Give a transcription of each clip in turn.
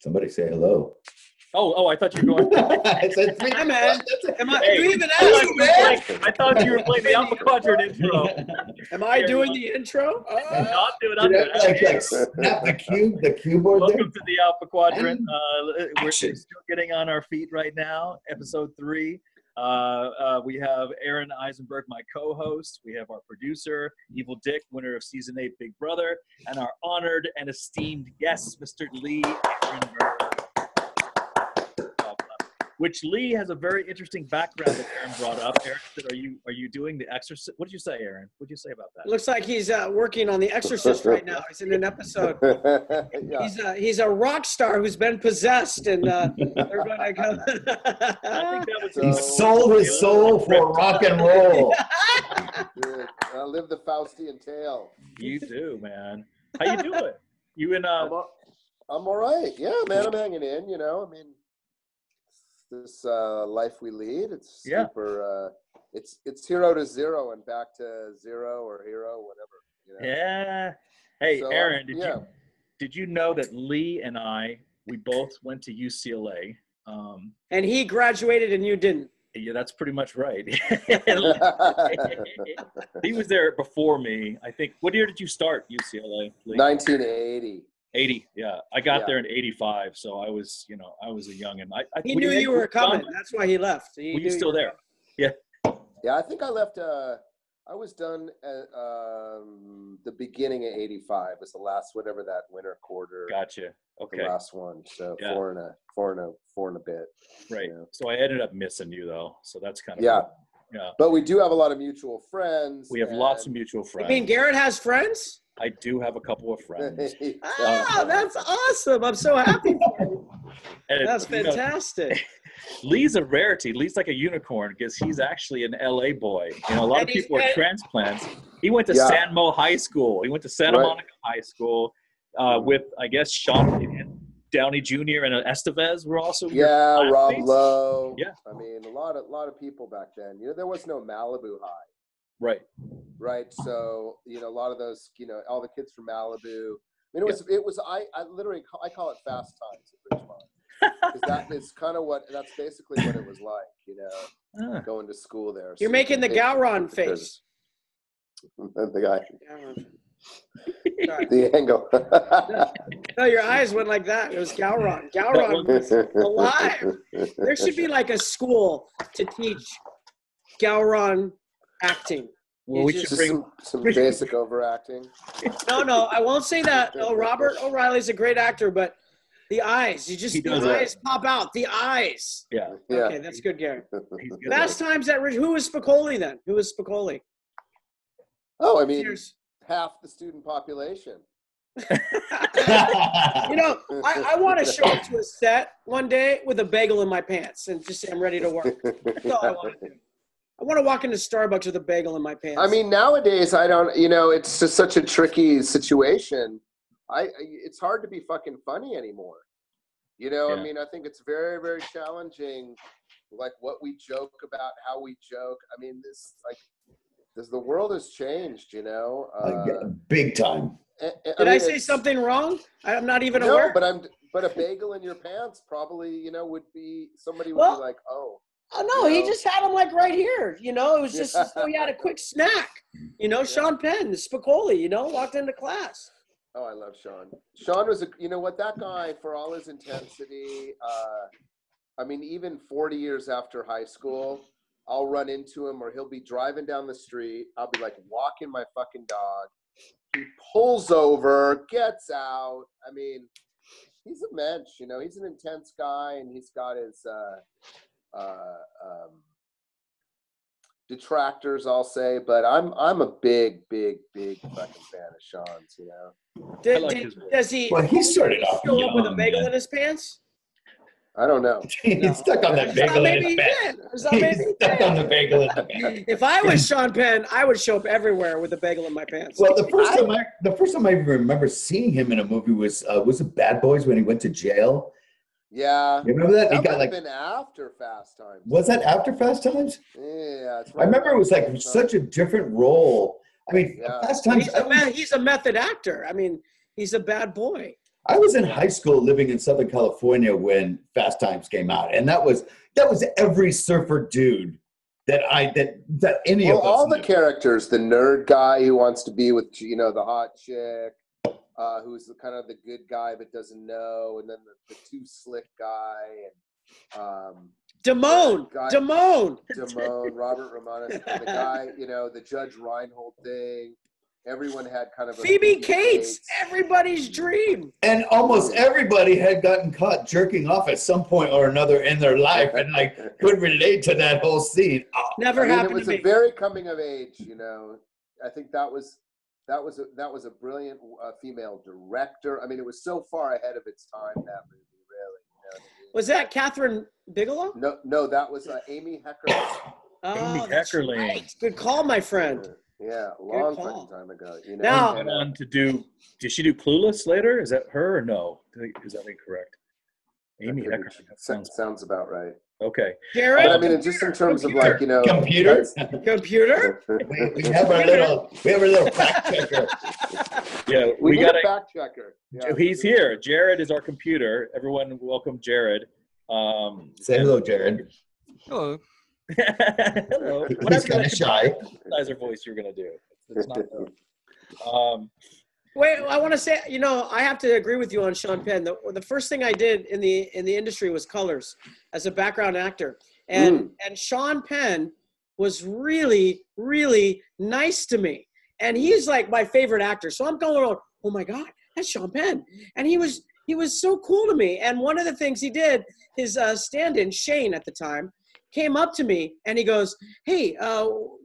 Somebody say hello. Oh, I thought you were going. It's me. Hi, man. Hey, Do you even ask, man? I thought you were playing the Alpha Quadrant intro. Am I doing the intro? Not doing Did it. I, like snap the keyboard there? Welcome to the Alpha Quadrant. We're Action. still getting on our feet right now. Episode 3. We have Aron Eisenberg, my co-host. We have our producer, EvelDick, winner of Season 8 Big Brother, and our honored and esteemed guest, Mr. Lee Arenberg. Which Lee has a very interesting background that Aron brought up. Aron said, "Are you doing The Exorcist?" What did you say, Aron? What did you say about that? Looks like he's working on The Exorcist right now. He's in an episode. Yeah. He's a rock star who's been possessed, and they're going to go. I think that was He sold his soul for rock and roll. Dude, I live the Faustian tale. You do, man. How you doing? You in? I'm all right. Yeah, man, I'm hanging in. You know, I mean, this life we lead. It's super. It's hero to zero and back to zero or hero, whatever. You know? Yeah. Hey, So, Aron, did you know that Lee and we both went to UCLA? And he graduated, and you didn't. Yeah, that's pretty much right. He was there before me. I think. What year did you start UCLA, Lee? 1980. 80. Yeah, I got there in 85, so I was a youngin'. He knew you were coming. That's why he left. Were you still there? Yeah. Yeah, I think I left. I was done at the beginning of '85. Was the last, whatever that winter quarter. Gotcha. Okay. The last one. So Yeah. four and a bit. Right. You know? So I ended up missing you though. So that's kind of Yeah. Yeah. But we do have a lot of mutual friends. We have lots of mutual friends. You mean Garrett has friends? I do have a couple of friends. Oh, that's awesome. I'm so happy for you. And That's fantastic. Lee's a rarity. Lee's like a unicorn because he's actually an LA boy. You know, a lot of people are transplants. He went to San Mo High School. He went to Santa Monica High School with, I guess, Sean Downey Jr. and Estevez were also. Rob Lowe. Yeah. I mean, a lot of people back then. You know, there was no Malibu High. Right. Right. So, you know, a lot of those, you know, all the kids from Malibu. I mean, it was, I literally, I call it fast times at Richmond. Because that is kind of that's basically what it was like, you know, going to school there. You're making the Gowron face. The guy. Sorry. The angle. No, your eyes went like that. It was Gowron. Gowron was alive. There should be like a school to teach Gowron acting. Well, we should bring some basic overacting. No, I won't say that. No, Robert O'Reilly's a great actor, but the eyes, the eyes pop out. The eyes. Yeah. Okay, that's good, Gary. Last times that who was Spicoli then? Who was Spicoli? Oh, I mean, half the student population. You know, I want to show up to a set one day with a bagel in my pants and just say I'm ready to work. That's all I want to do. I want to walk into Starbucks with a bagel in my pants. I mean, nowadays, I don't, you know, it's just such a tricky situation. It's hard to be fucking funny anymore. You know, I mean, I think it's very, very challenging, like what we joke about, how we joke. I mean, the world has changed, you know. Big time. Did I say something wrong? I'm not even aware. No, but a bagel in your pants probably, you know, somebody would be like, oh. Oh, no, he just had him like right here. You know, it was just as though he had a quick snack. You know, Sean Penn, Spicoli, you know, walked into class. Oh, I love Sean. Sean was, you know what, that guy, for all his intensity, I mean, even 40 years after high school, I'll run into him or he'll be driving down the street. I'll be like walking my fucking dog. He pulls over, gets out. I mean, he's a mensch, you know, he's an intense guy and he's got his detractors, I'll say, but I'm a big fucking fan of Sean's, you know. Does he? Well, he started off show up with a bagel in his pants? I don't know. He's stuck on that bagel in his pants. He's stuck on the bagel in the pants. If I was Sean Penn, I would show up everywhere with a bagel in my pants. Well, the first time I even remember seeing him in a movie was it Bad Boys when he went to jail? Yeah. You remember that? That He got would have been after Fast Times. Was that after Fast Times? Yeah. I remember it was like such a different role. I mean, Fast Times. He's a method actor. I mean, he's a bad boy. I was in high school living in Southern California when Fast Times came out, and that was every surfer dude that any of us all the knew. characters, the nerd guy who wants to be with, you know, the hot chick, who's the kind of the good guy but doesn't know, and then the too slick guy, and Damone, Robert Romanus, and the guy, you know, the Judge Reinhold thing. Everyone had kind of a Phoebe Cates, everybody's dream. And almost everybody had gotten caught jerking off at some point or another in their life, and like could relate to that whole scene. Oh. Never happened to me. It was a very coming of age, you know. I think that was a brilliant female director. I mean, it was so far ahead of its time, that movie, really. You know what I mean? Was that Catherine Bigelow? No, that was Amy Heckerling. Amy Heckerling. Right. Good call, my friend. Yeah, a long fucking time ago. You know, now, went on to do. Did she do Clueless later? Is that her or no? Is that incorrect? Amy Heckerling. Sounds about right. Okay. Garrett, but I mean, just in terms of like, you know, computer. we have our little fact checker. Yeah, we got a fact checker. Yeah. He's here. Jared is our computer. Everyone, welcome Jared. Say hello, Jared. Hello. Hello. He's kind of shy. Synthesizer voice you're gonna do. It's not. Wait, I want to say, you know, I have to agree with you on Sean Penn. The first thing I did in the industry was colors as a background actor, and Sean Penn was really, really nice to me, and he's like my favorite actor. So I'm going on, oh my God, that's Sean Penn, and he was so cool to me. And one of the things he did, his stand-in Shane at the time, came up to me and he goes, hey,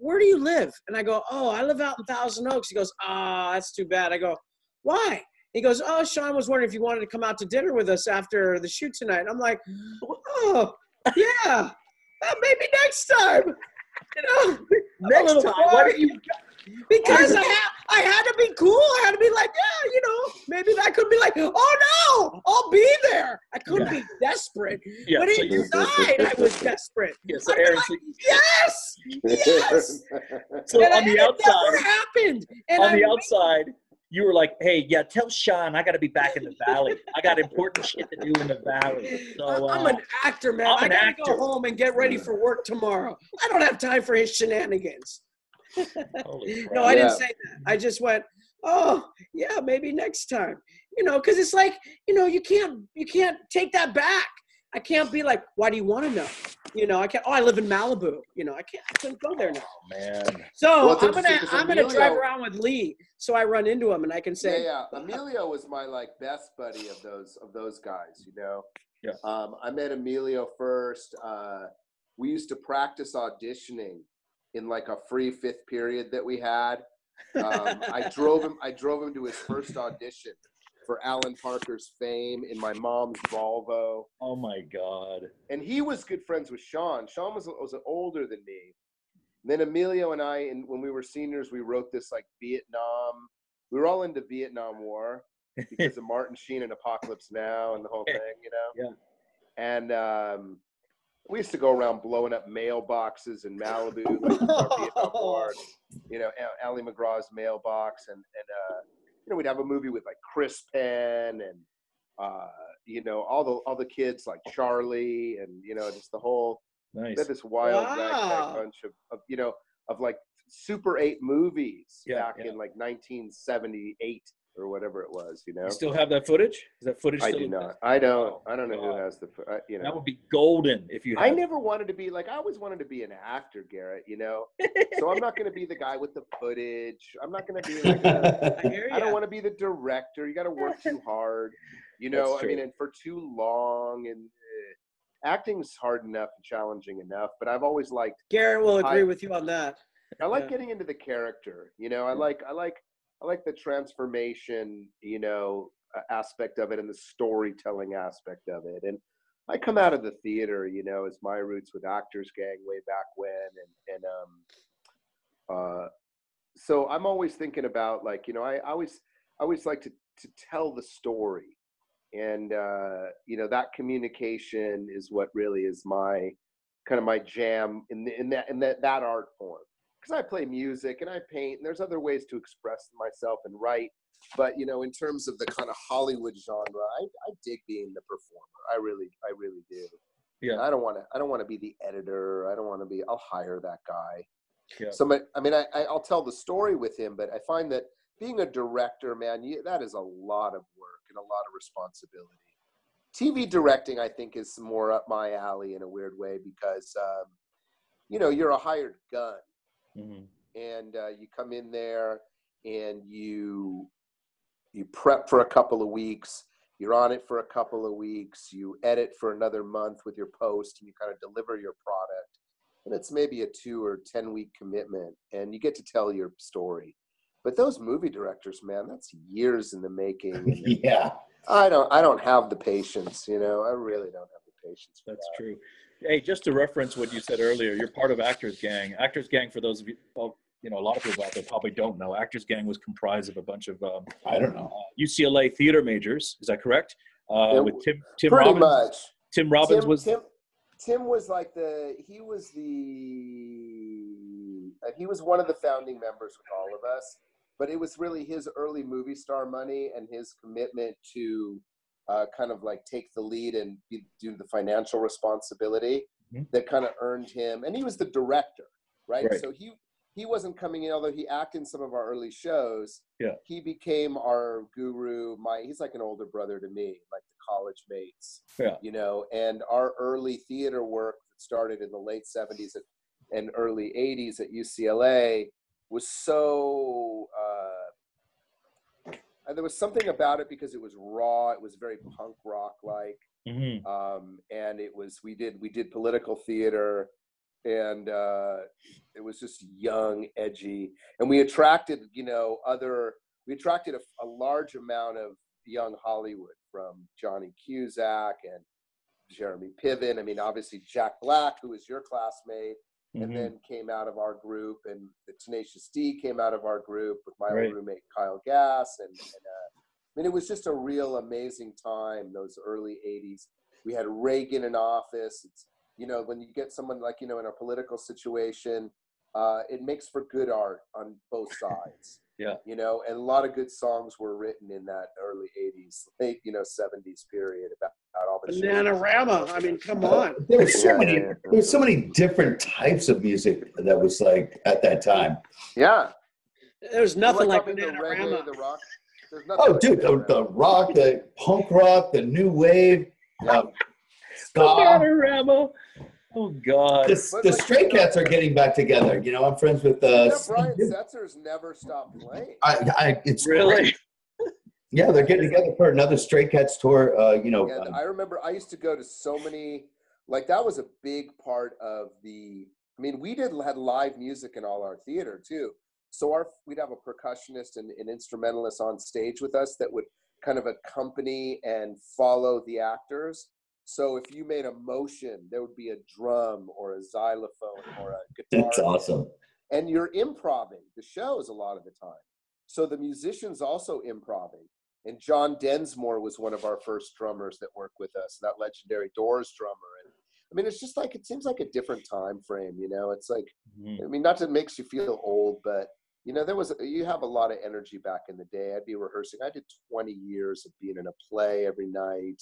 where do you live? And I go, oh, I live out in Thousand Oaks. He goes, that's too bad. I go, why? He goes, oh, Sean was wondering if you wanted to come out to dinner with us after the shoot tonight. And I'm like, oh, yeah, maybe next time. You know, next time. Why don't you? Because I had to be cool. I had to be like, yeah, you know, maybe I could be like, oh no, I'll be there. I couldn't be desperate. Yeah, but inside, I was desperate. Yeah, so Aaron, like, yes. So and on the outside, it never happened. And on the outside, you were like, hey, yeah, tell Sean I got to be back in the valley. I got important shit to do in the valley. So I'm an actor, man. I got to go home and get ready for work tomorrow. I don't have time for his shenanigans. No, I didn't say that. I just went, oh, yeah, maybe next time. You know, because it's like, you know, you can't take that back. I can't be like, why do you want to know? You know, I can't. Oh, I live in Malibu. You know, I couldn't go there now. Man. So I'm gonna drive around with Lee, so I run into him and I can say, yeah. Emilio was my like best buddy of those guys. You know. Yeah. I met Emilio first. We used to practice auditioning in like a free fifth period that we had. I drove him to his first audition for Alan Parker's Fame in my mom's Volvo. Oh my God. And he was good friends with Sean. Sean was older than me. And then Emilio and I, when we were seniors, we wrote this like Vietnam. We were all into Vietnam War because of Martin Sheen and Apocalypse Now and the whole thing, you know? Yeah. And we used to go around blowing up mailboxes in Malibu, like Vietnam War, you know, Ali McGraw's mailbox, and you know, we'd have a movie with like Chris Penn and you know, all the kids like Charlie, and you know, just the whole nice. We had this wild bunch of you know, of like Super 8 movies back in like 1978 or whatever it was, you know. You still have that footage? Is that footage? I do not. I don't know who has the. You know, that would be golden if you. I never wanted to be like. I always wanted to be an actor, Garrett. You know, so I'm not going to be the guy with the footage. I'm not going to be like. I don't want to be the director. You got to work too hard. You know, I mean, and for too long, and acting's hard enough and challenging enough. But I've always liked. Garrett will agree with you on that. I like getting into the character. You know, I like the transformation, you know, aspect of it and the storytelling aspect of it. And I come out of the theater, you know, as my roots with Actors Gang way back when. So I'm always thinking about like, you know, I always like to tell the story. And, you know, that communication is what really is my kind of my jam in that art form. because I play music and I paint, and there's other ways to express myself and write. But you know, in terms of the kind of Hollywood genre, I dig being the performer. I really do. Yeah. I don't want to be the editor. I don't want to be. I'll hire that guy. Yeah. So I'll tell the story with him, but I find that being a director, man, that is a lot of work and a lot of responsibility. TV directing, I think, is more up my alley in a weird way because, you know, you're a hired gun, and you come in there and you prep for a couple of weeks. You're on it for a couple of weeks. You edit for another month with your post, and you kind of deliver your product. And it's maybe a 2 or 10 week commitment, and you get to tell your story. But those movie directors, man, that's years in the making. Yeah. I don't have the patience, you know. I really don't have the patience for That's that. true. Hey, just to reference what you said earlier, you're part of Actors Gang. Actors Gang, for those of you, well, you know, a lot of people out there probably don't know, Actors Gang was comprised of a bunch of I don't know. UCLA theater majors. Is that correct? With Tim Pretty Robbins. much. Tim Robbins was. Tim was like he was one of the founding members with all of us, but it was really his early movie star money and his commitment to kind of like take the lead and do the financial responsibility that kind of earned him. And he was the director, right? So he wasn't coming in, although he acted in some of our early shows. Yeah. He became our guru. He's like an older brother to me, like the college mates. Yeah. You know, and our early theater work that started in the late 70s and early 80s at UCLA was so there was something about it because it was raw. It was very punk rock like, and we did political theater. And it was just young, edgy, and we attracted, you know, a large amount of young Hollywood, from Johnny Cusack and Jeremy Piven. I mean, obviously Jack Black, who was your classmate, and then came out of our group, and the Tenacious D came out of our group with my old roommate Kyle Gass, and I mean, it was just a real amazing time. Those early '80s, we had Reagan in office. You know, when you get someone like, you know, in a political situation, it makes for good art on both sides. Yeah. You know, and a lot of good songs were written in that early 80s, late, you know, 70s period about all the Bananarama. I mean, come on. There were so many different types of music that was like at that time. Yeah. There's nothing like the Bananarama. reggae, the rock. There's nothing Oh, dude, the rock, the punk rock, the new wave, ska. Bananarama. Oh God. The Stray Cats are getting back together. You know, I'm friends with Brian Setzer's never stopped playing. It's really great. Yeah, they're getting together for another Stray Cats tour. You know, I remember I used to go to so many. Like, that was a big part of the. I mean, we had live music in all our theater too. So we'd have a percussionist and an instrumentalist on stage with us that would kind of accompany and follow the actors. So if you made a motion, there would be a drum or a xylophone or a guitar. That's awesome. And you're improvising the shows a lot of the time. So the musician's also improvising. And John Densmore was one of our first drummers that worked with us, that legendary Doors drummer. And I mean, it's just like, it seems like a different time frame, you know? It's like, I mean, not that it makes you feel old, but you know, you have a lot of energy back in the day. I'd be rehearsing. I did 20 years of being in a play every night.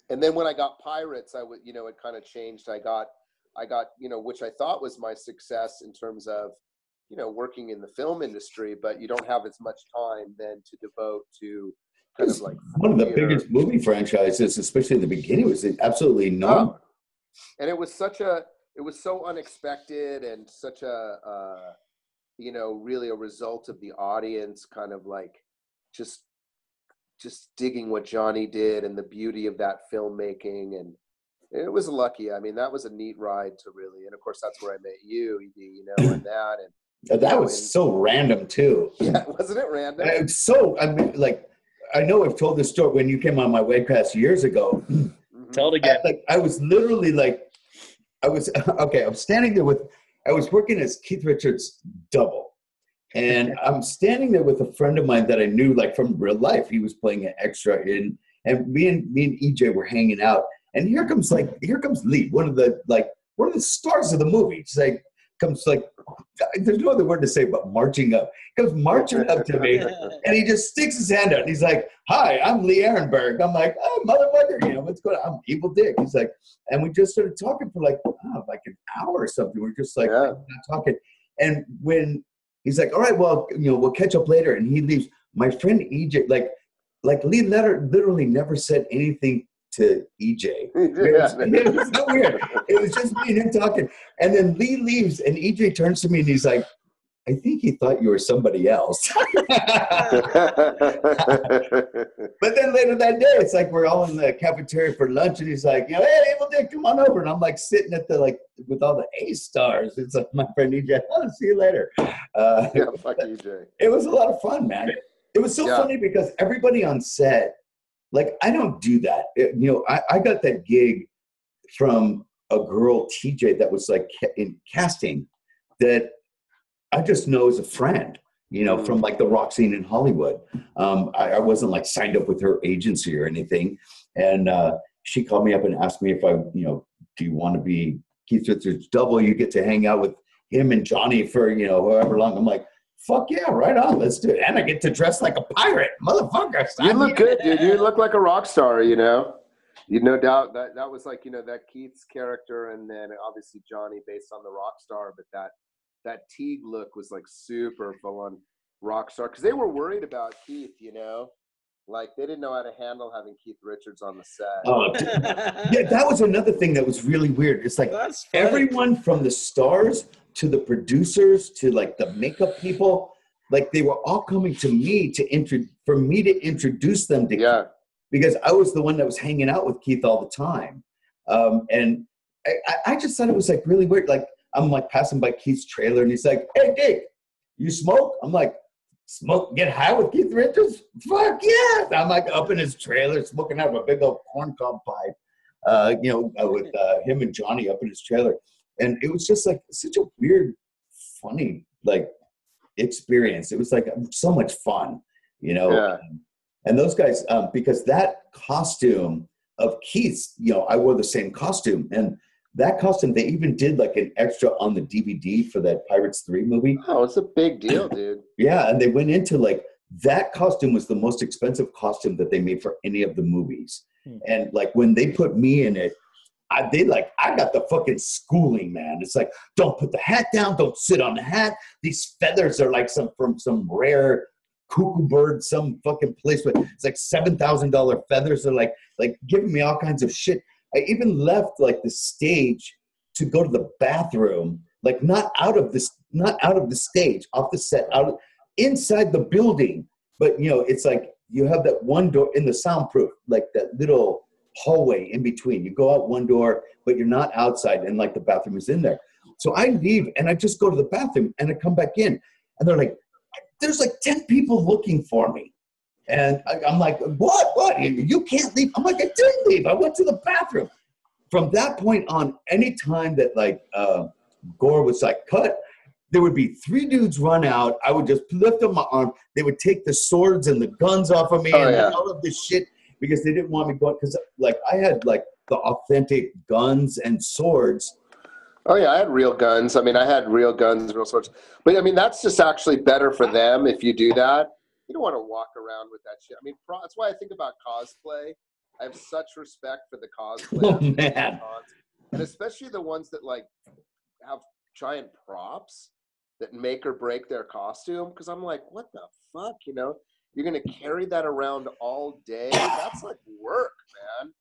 And then when I got Pirates, you know, it kind of changed. I got, you know, which I thought was my success in terms of, you know, working in the film industry, but you don't have as much time then to devote to kind of like one of the biggest movie franchises, especially in the beginning, was absolutely normal. And it was so unexpected and such a, you know, really a result of the audience kind of like just digging what Johnny did and the beauty of that filmmaking. And it was lucky. I mean, that was a neat ride to really, and of course that's where I met you, you know, and that. And that was so random too. Yeah, wasn't it random? It's so, I mean, like, I know I've told this story when you came on my webcast years ago. Tell it again. I was literally like, I was standing there I was working as Keith Richards' double. And I'm standing there with a friend of mine that I knew, like, from real life. He was playing an extra in, and me and EJ were hanging out. And here comes Lee, one of the stars of the movie. It's like comes like, there's no other word to say but marching up. Comes marching up to me, and he just sticks his hand out, and he's like, "Hi, I'm Lee Arenberg." I'm like, "Oh, motherfucker, you know what's going on? I'm EvelDick." He's like, and we just started talking for like an hour or something. We're just like talking, and when he's like, "All right, well, you know, we'll catch up later," and he leaves. My friend EJ, like Lee literally never said anything to EJ. It was so weird. It was just me and him talking. And then Lee leaves, and EJ turns to me and he's like, "I think he thought you were somebody else." But then later that day, it's like we're all in the cafeteria for lunch, and he's like, "You know, hey, EvelDick, come on over." And I'm like sitting at the with all the A stars. It's like my friend EJ. "Oh, see you later." Fuck EJ. It was a lot of fun, man. It was so funny because everybody on set, like, I don't do that. You know, I got that gig from a girl, TJ, that was like in casting that I just know as a friend, you know, from like the rock scene in Hollywood. I wasn't like signed up with her agency or anything. And she called me up and asked me if I, you know, do you want to be Keith Richards' double? You get to hang out with him and Johnny for, you know, however long. I'm like, fuck yeah, right on, let's do it. And I get to dress like a pirate, motherfucker. You look good, dude. You look like a rock star, you know. You no doubt that was like, you know, that Keith's character, and then obviously Johnny based on the rock star, but that Teague look was like super full on rock star, because they were worried about Keith, you know. Like, they didn't know how to handle having Keith Richards on the set. Oh, yeah, that was another thing that was really weird. It's like everyone from the stars to the producers to like the makeup people, like they were all coming to me for me to introduce them to Keith, because I was the one that was hanging out with Keith all the time. And I just thought it was like really weird. Like, I'm like passing by Keith's trailer, and he's like, "Hey, Dick, you smoke?" I'm like, "Smoke, get high with Keith Richards? Fuck yeah!" I'm like up in his trailer smoking out of a big old corncob pipe, you know, with him and Johnny up in his trailer. And it was just like such a weird, funny, like, experience. It was like so much fun, you know? Yeah. And those guys, because that costume of Keith's, you know, I wore the same costume. And that costume, they even did like an extra on the DVD for that Pirates 3 movie. Oh, it's a big deal, dude. Yeah, and they went into like, that costume was the most expensive costume that they made for any of the movies. And like when they put me in it, I got the fucking schooling, man. It's like, don't put the hat down, don't sit on the hat. These feathers are like from some rare cuckoo bird, some fucking place with, it's like $7,000 feathers. They're like giving me all kinds of shit. I even left like the stage to go to the bathroom, like not out of the stage, off the set, inside the building. But you know, it's like you have that one door in the soundproof, like that little hallway in between. You go out one door, but you're not outside, and like the bathroom is in there. So I leave and I just go to the bathroom and I come back in, and they're like, "There's like 10 people looking for me." And I'm like, what? You can't leave. I'm like, I didn't leave. I went to the bathroom. From that point on, any time that like Gore was like, cut, there would be 3 dudes run out. I would just lift up my arm. They would take the swords and the guns off of me all of this shit, because they didn't want me going. Because like I had like the authentic guns and swords. Oh yeah, I had real guns. I mean, I had real guns, real swords. But I mean, that's just actually better for them if you do that. You don't want to walk around with that shit. I mean, that's why I think about cosplay. I have such respect for the cosplay. Oh, man. And especially the ones that like have giant props that make or break their costume. Because I'm like, what the fuck, you know? You're going to carry that around all day? That's like work, man.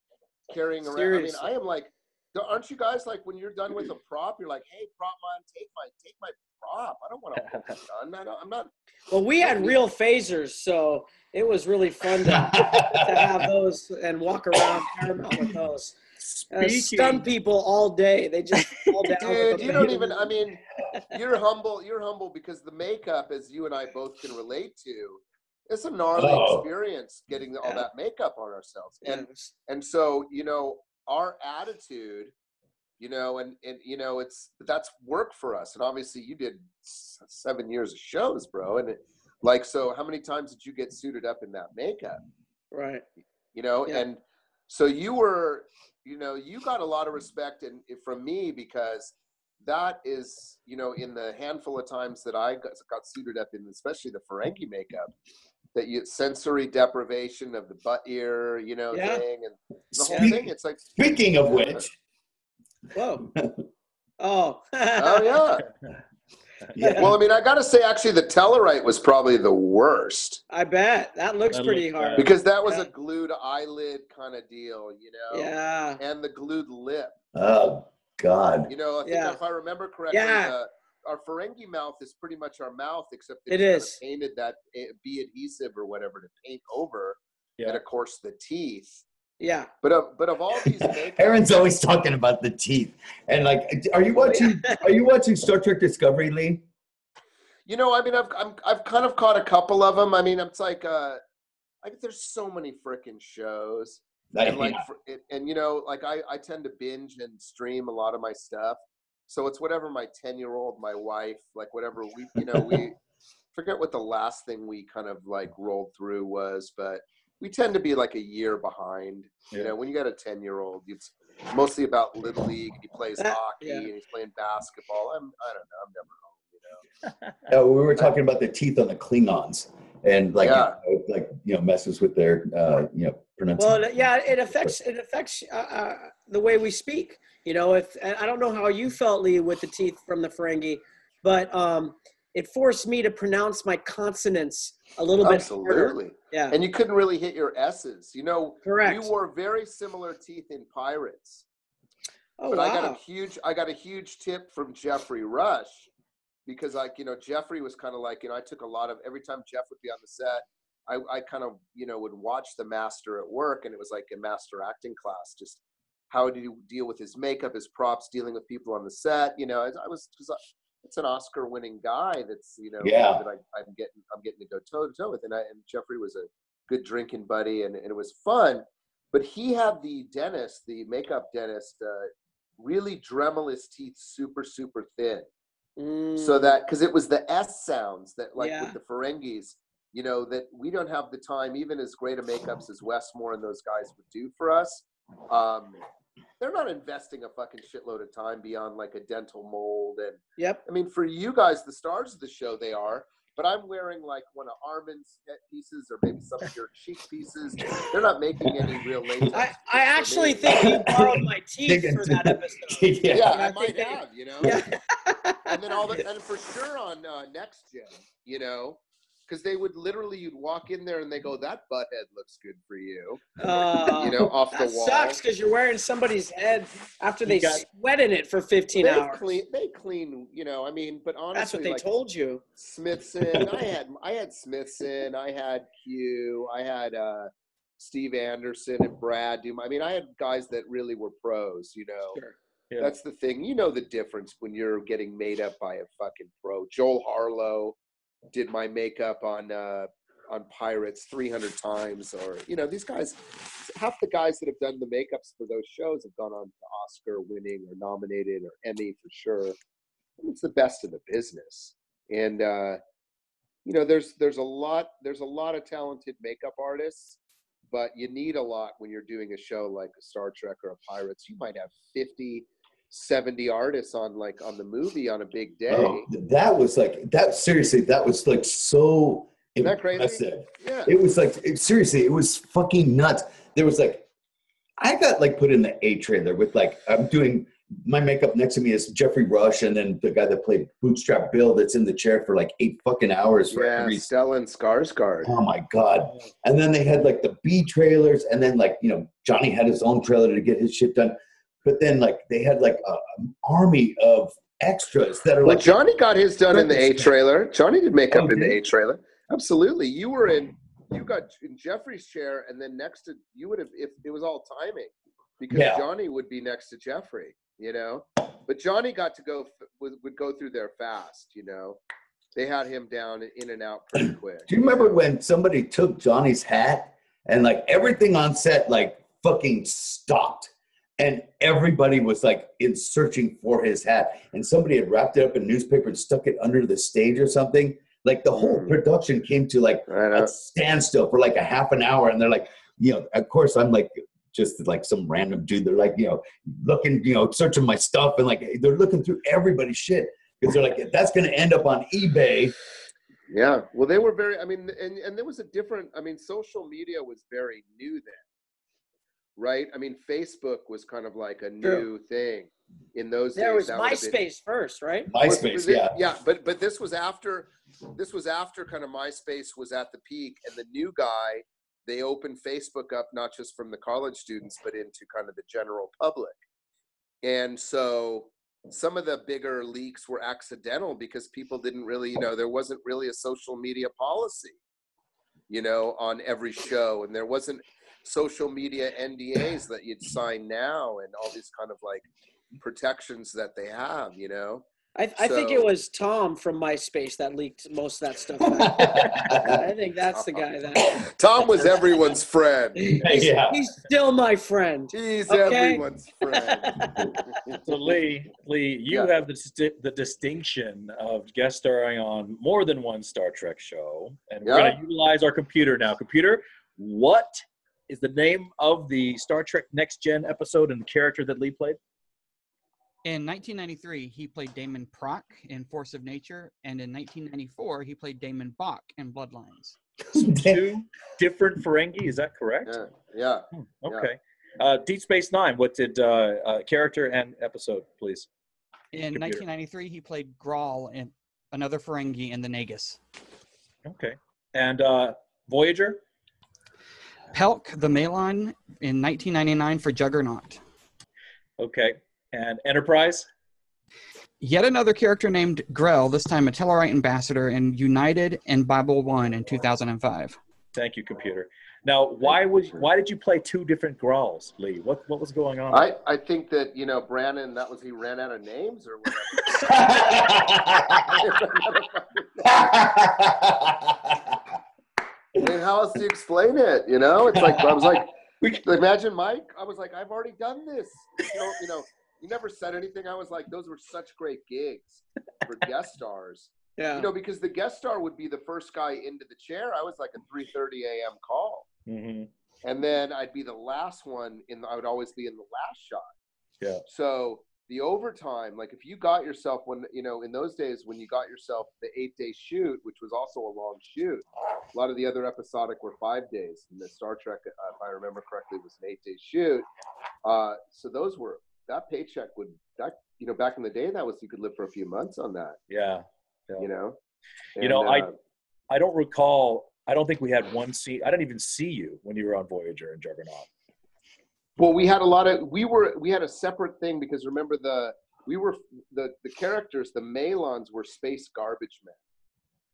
Carrying around. Seriously. I mean, I am like, aren't you guys like, when you're done with a prop, you're like, hey, prop man, take my prop. I don't want to hold it done. I'm not. Well, we had real phasers, so it was really fun to have those and walk around Paramount with those. Stun people all day. They just fall down. Dude, you don't even. I mean, you're humble. You're humble because the makeup, as you and I both can relate to, it's a gnarly experience getting all that makeup on ourselves. And so, you know, our attitude, you know, and you know, that's work for us. And obviously you did 7 years of shows, bro. And so how many times did you get suited up in that makeup? Right. You know, and so you were, you know, you got a lot of respect from me because that is, you know, in the handful of times that I got suited up in, especially the Ferengi makeup, that you sensory deprivation of the butt ear, you know, thing, and the whole thing. It's like, speaking of which, whoa, oh, oh yeah. Well, I mean, I got to say, actually, the Tellarite was probably the worst. I bet that looks pretty hard because that was a glued eyelid kind of deal, you know. Yeah. And the glued lip. Oh God. You know, I think if I remember correctly, our Ferengi mouth is pretty much our mouth, except they just painted that B adhesive or whatever to paint over, and of course the teeth. Yeah. But of all these makeup, Aaron's always talking about the teeth. And like, are you watching Star Trek Discovery, Lee? You know, I mean, I've kind of caught a couple of them. I mean, it's like there's so many freaking shows. And like, and you know, like I tend to binge and stream a lot of my stuff. So it's whatever my 10-year-old, my wife, like whatever we forget what the last thing we kind of like rolled through was, but we tend to be like a year behind. You know, when you got a 10-year-old, it's mostly about Little League, and he plays hockey and he's playing basketball. I don't know, I'm never home, you know. We were talking about the teeth on the Klingons and like, messes with their, pronunciation. Well, yeah, it affects the way we speak. You know, I don't know how you felt, Lee, with the teeth from the Ferengi, but it forced me to pronounce my consonants a little bit harder. Absolutely. Yeah. And you couldn't really hit your S's. You know, correct. We wore very similar teeth in Pirates. Oh, but wow. I got a huge tip from Jeffrey Rush, because like, you know, Jeffrey was kind of like, you know, I took a lot of, every time Jeff would be on the set, I kind of, you know, would watch the master at work, and it was like a master acting class, just how do you deal with his makeup, his props, dealing with people on the set. You know, it's an Oscar-winning guy that's, you know, that I'm getting to go toe-to-toe with. And Jeffrey was a good drinking buddy, and it was fun. But he had the dentist, the makeup dentist, really Dremel his teeth super, super thin. So that, because it was the S sounds that, like with the Ferengis, you know, that we don't have the time, even as great a makeups as Westmore and those guys would do for us. They're not investing a fucking shitload of time beyond like a dental mold. And I mean, for you guys, the stars of the show, they are, but I'm wearing like one of Armin's pieces or maybe some of your cheek pieces. They're not making any real latex. I actually think you borrowed my teeth for that episode. I might have, you know. And then and for sure on Next Gen, you know, because they would literally, you'd walk in there and they go, that butt head looks good for you. You know, off the wall. That sucks, because you're wearing somebody's head after they sweat in it for 15 hours. They clean, you know, I mean, but honestly. That's what they told you. Smithson, I had Smithson, I had Q, I had Steve Anderson and Brad Doom. I mean, I had guys that really were pros, you know. Sure. Yeah. That's the thing. You know the difference when you're getting made up by a fucking pro. Joel Harlow did my makeup on Pirates 300 times, or, you know, these guys, half the guys that have done the makeups for those shows have gone on to Oscar winning or nominated or Emmy for sure. It's the best in the business. And you know, there's a lot of talented makeup artists, but you need a lot when you're doing a show like a Star Trek or a Pirates. You might have 50, 70 artists on the movie on a big day. Oh, that was like that. Seriously, that was like so impressive. Yeah. It was like seriously, it was fucking nuts. There was like, I got like put in the A trailer with like, I'm doing my makeup, next to me is Jeffrey Rush, and then the guy that played Bootstrap Bill that's in the chair for like 8 fucking hours for every Stellan Skarsgård. Oh my God. And then they had like the B trailers, and then like, you know, Johnny had his own trailer to get his shit done. But then like they had like an army of extras that are like. Well, Johnny got his done in the A trailer. Johnny did makeup in the A trailer. Absolutely. You got in Jeffrey's chair, and then next to you would have, if it was all timing, because Johnny would be next to Jeffrey, you know. But Johnny got to would go through there fast, you know. They had him down in and out pretty quick. Do you remember when somebody took Johnny's hat and like everything on set like fucking stopped? And everybody was like searching for his hat, and somebody had wrapped it up in newspaper and stuck it under the stage or something. Like the whole production came to like a standstill for like a half an hour, and they're like, you know, of course I'm like just like some random dude. They're like, looking, searching my stuff, and like they're looking through everybody's shit because they're like, that's going to end up on eBay. Yeah. Well, they were very, and there was a different, social media was very new then, right? Facebook was kind of like a new thing in those days. There was MySpace first, right? MySpace, yeah. Yeah, but this was after kind of MySpace was at the peak, and the new guy, they opened Facebook up not just from the college students, but into kind of the general public. And so some of the bigger leaks were accidental because people didn't really, there wasn't really a social media policy, on every show. And there wasn't social media NDAs that you'd sign now and all these kind of like protections that they have, I think it was Tom from MySpace that leaked most of that stuff out. I think that's the guy that. Tom was everyone's friend. He's still my friend. He's everyone's friend. So Lee, you have the distinction of guest starring on more than one Star Trek show, and we're going to utilize our computer now. Computer, what is the name of the Star Trek Next Gen episode and the character that Lee played? In 1993, he played Damon Prock in Force of Nature, and in 1994, he played Damon Bach in Bloodlines. Two different Ferengi, is that correct? Yeah. Okay. Deep Space Nine, what did character and episode, please? In 1993, he played Grawl, in another Ferengi, in the Nagus. Okay. And Voyager? Pelk the Malon in 1999 for Juggernaut. Okay. And Enterprise? Yet another character named Grell, this time a Tellarite ambassador in United and Bible 1 in 2005. Thank you, computer. Now, why did you play two different Grauls, Lee? What was going on? I think that, Brannon, he ran out of names or whatever. How else do you explain it? It's like, I was like, imagine Mike. I was like, I've already done this. You never said anything. I was like, those were such great gigs for guest stars. Yeah. Because the guest star would be the first guy into the chair. I was like a 3:30 a.m. call. Mm-hmm. And then I'd be the last one I would always be in the last shot. Yeah. So the overtime, like if you got yourself in those days when you got yourself the 8-day shoot, which was also a long shoot, a lot of the other episodic were 5 days. And the Star Trek, if I remember correctly, was an 8-day shoot. So those were, that paycheck back in the day, that was, you could live for a few months on that. Yeah. And, I don't recall. I don't think we had one scene. I didn't even see you when you were on Voyager and Juggernaut. Well, we had we had a separate thing because remember the characters, the Malons were space garbage men.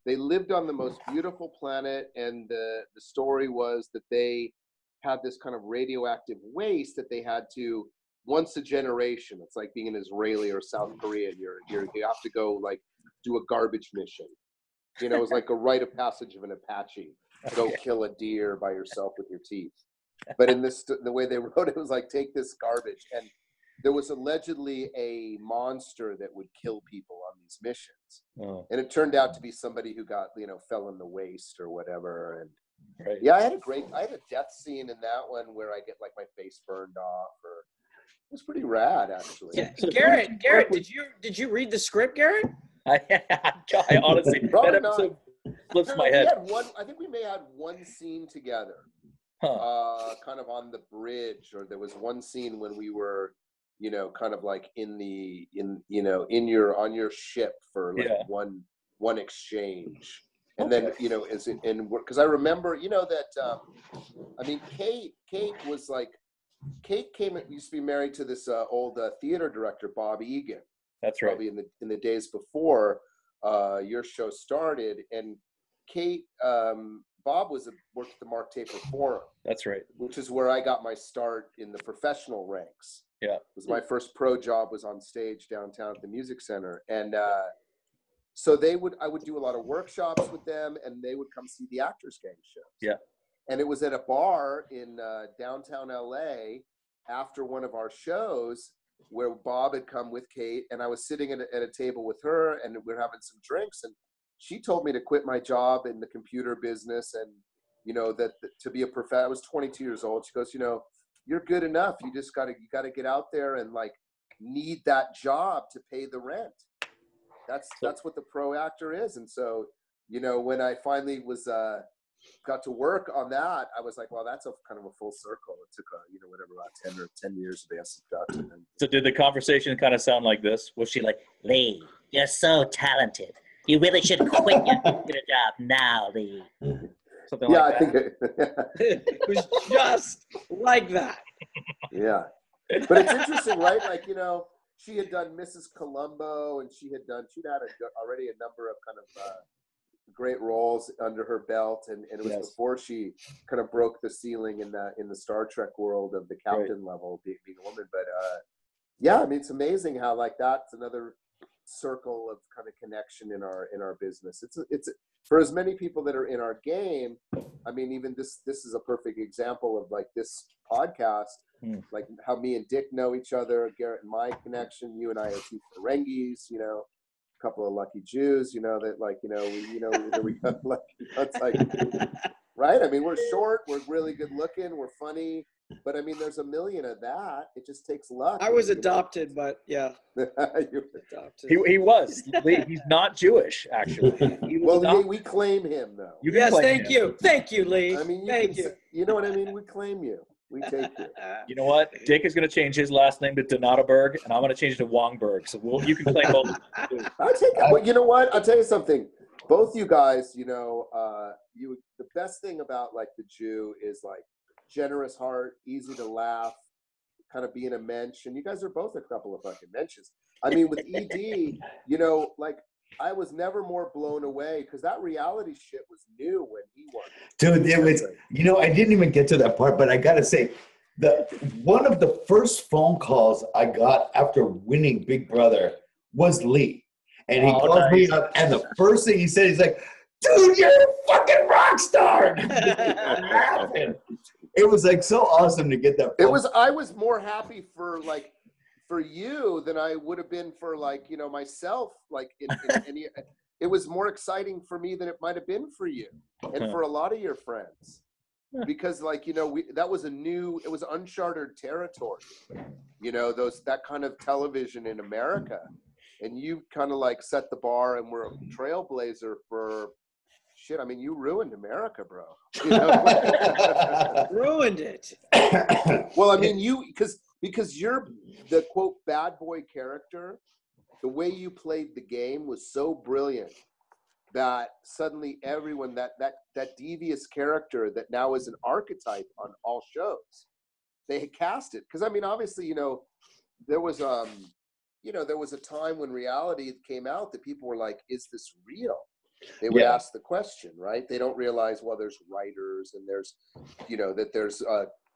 They lived on the most beautiful planet, and the story was that they had this kind of radioactive waste that they had to, once a generation, it's like being an Israeli or South Korean, you have to go like do a garbage mission. It was like a rite of passage of an Apache. Go kill a deer by yourself with your teeth. But in the way they wrote it was like, take this garbage. And there was allegedly a monster that would kill people on these missions. Oh. And it turned out to be somebody who got, fell in the waste or whatever. And right. Yeah, I had a death scene in that one where I get like my face burned off, or it was pretty rad actually. Yeah. Garrett, did you read the script, Garrett? I honestly, that episode flips my head. I think we may have had one scene together, kind of on the bridge, or there was one scene when we were, kind of like on your ship for like one exchange, and then because I remember that Kate was like, Kate used to be married to this old theater director, Bob Egan. That's right. Probably in the days before your show started, and Kate, Bob worked at the Mark Taper Forum. That's right. Which is where I got my start in the professional ranks. Yeah. It was my first pro job was on stage downtown at the Music Center, and so I would do a lot of workshops with them, and they would come see the Actors Gang shows. Yeah. And it was at a bar in downtown LA after one of our shows, where Bob had come with Kate, and I was sitting at a table with her, and we were having some drinks, and she told me to quit my job in the computer business, and that to be a professor. I was 22 years old. She goes, you're good enough. You just you gotta get out there and like need that job to pay the rent. That's what the pro actor is. And so, you know, when I finally was got to work on that, I was like, well, that's a kind of a full circle. It took you know, whatever, about 10 years of acid production. So did the conversation kind of sound like this? Was she like, Lee, you're so talented. You really should quit your job now, Lee. Something like that. I think It was just like that. Yeah. But it's interesting, right? Like, you know, she had done Mrs. Columbo, and she'd had already a number of kind of great roles under her belt, and it was before she kind of broke the ceiling in the Star Trek world of the captain level, being a woman. But yeah, I mean, it's amazing how like that's another circle of kind of connection in our business. It's for as many people that are in our game. I mean, even this is a perfect example of like this podcast, like how me and Dick know each other, Garrett and my connection. You and I are two Ferengis, you know, a couple of lucky Jews, you know, that like, you know, we got like, it's like, right? I mean, we're short, we're really good looking, we're funny. But I mean, there's a million of that. It just takes luck. I was adopted, but yeah. You were adopted. He was. He's not Jewish, actually. Well, we claim him, though. Yes, thank you. Thank you, Lee. I mean, thank you. You know what I mean? We claim you. We take you. You know what? Dick is going to change his last name to Donataberg, and I'm going to change it to Wangberg. So you can claim both. I'll take it. Well, you know what? I'll tell you something. Both you guys, you know, the best thing about like the Jew is like, generous heart, easy to laugh, kind of being a mensch, and you guys are both a couple of fucking mensches. I mean, with ED, you know, like I was never more blown away because that reality shit was new when he won. Dude, it was, you know, I didn't even get to that part, but I gotta say, one of the first phone calls I got after winning Big Brother was Lee, and he called me up, and the first thing he said, he's like, "Dude, you're a fucking rock star!" It was like so awesome to get that. I was more happy for you than I would have been for like, you know, myself. Like in any, it was more exciting for me than it might have been for you and for a lot of your friends, because like, you know, it was uncharted territory, you know, that kind of television in America, and you kind of like set the bar and were a trailblazer for. Shit, I mean, you ruined America, bro. You know? Ruined it. Well, I mean, because you're the quote bad boy character. The way you played the game was so brilliant that suddenly everyone that devious character that now is an archetype on all shows, they cast it. Because I mean, obviously, you know, there was a time when reality came out that people were like, "Is this real?" They would ask the question, right? They don't realize, well, there's writers and there's, you know, that there's,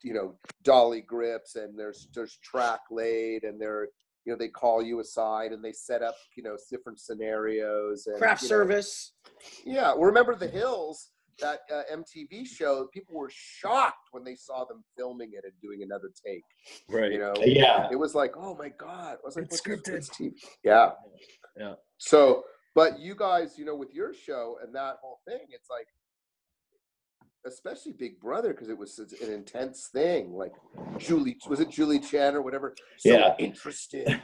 you know, dolly grips and there's track laid and they're, you know, they call you aside and they set up, you know, different scenarios. And, craft service. Yeah. Well, remember The Hills, that MTV show, people were shocked when they saw them filming it and doing another take. Right. You know? Yeah. It was like, oh my God. I was like, it's scripted. TV? Yeah. Yeah. So, but you guys, you know, with your show and that whole thing, it's like, especially Big Brother, because it was an intense thing. Like was it Julie Chen or whatever? So interested.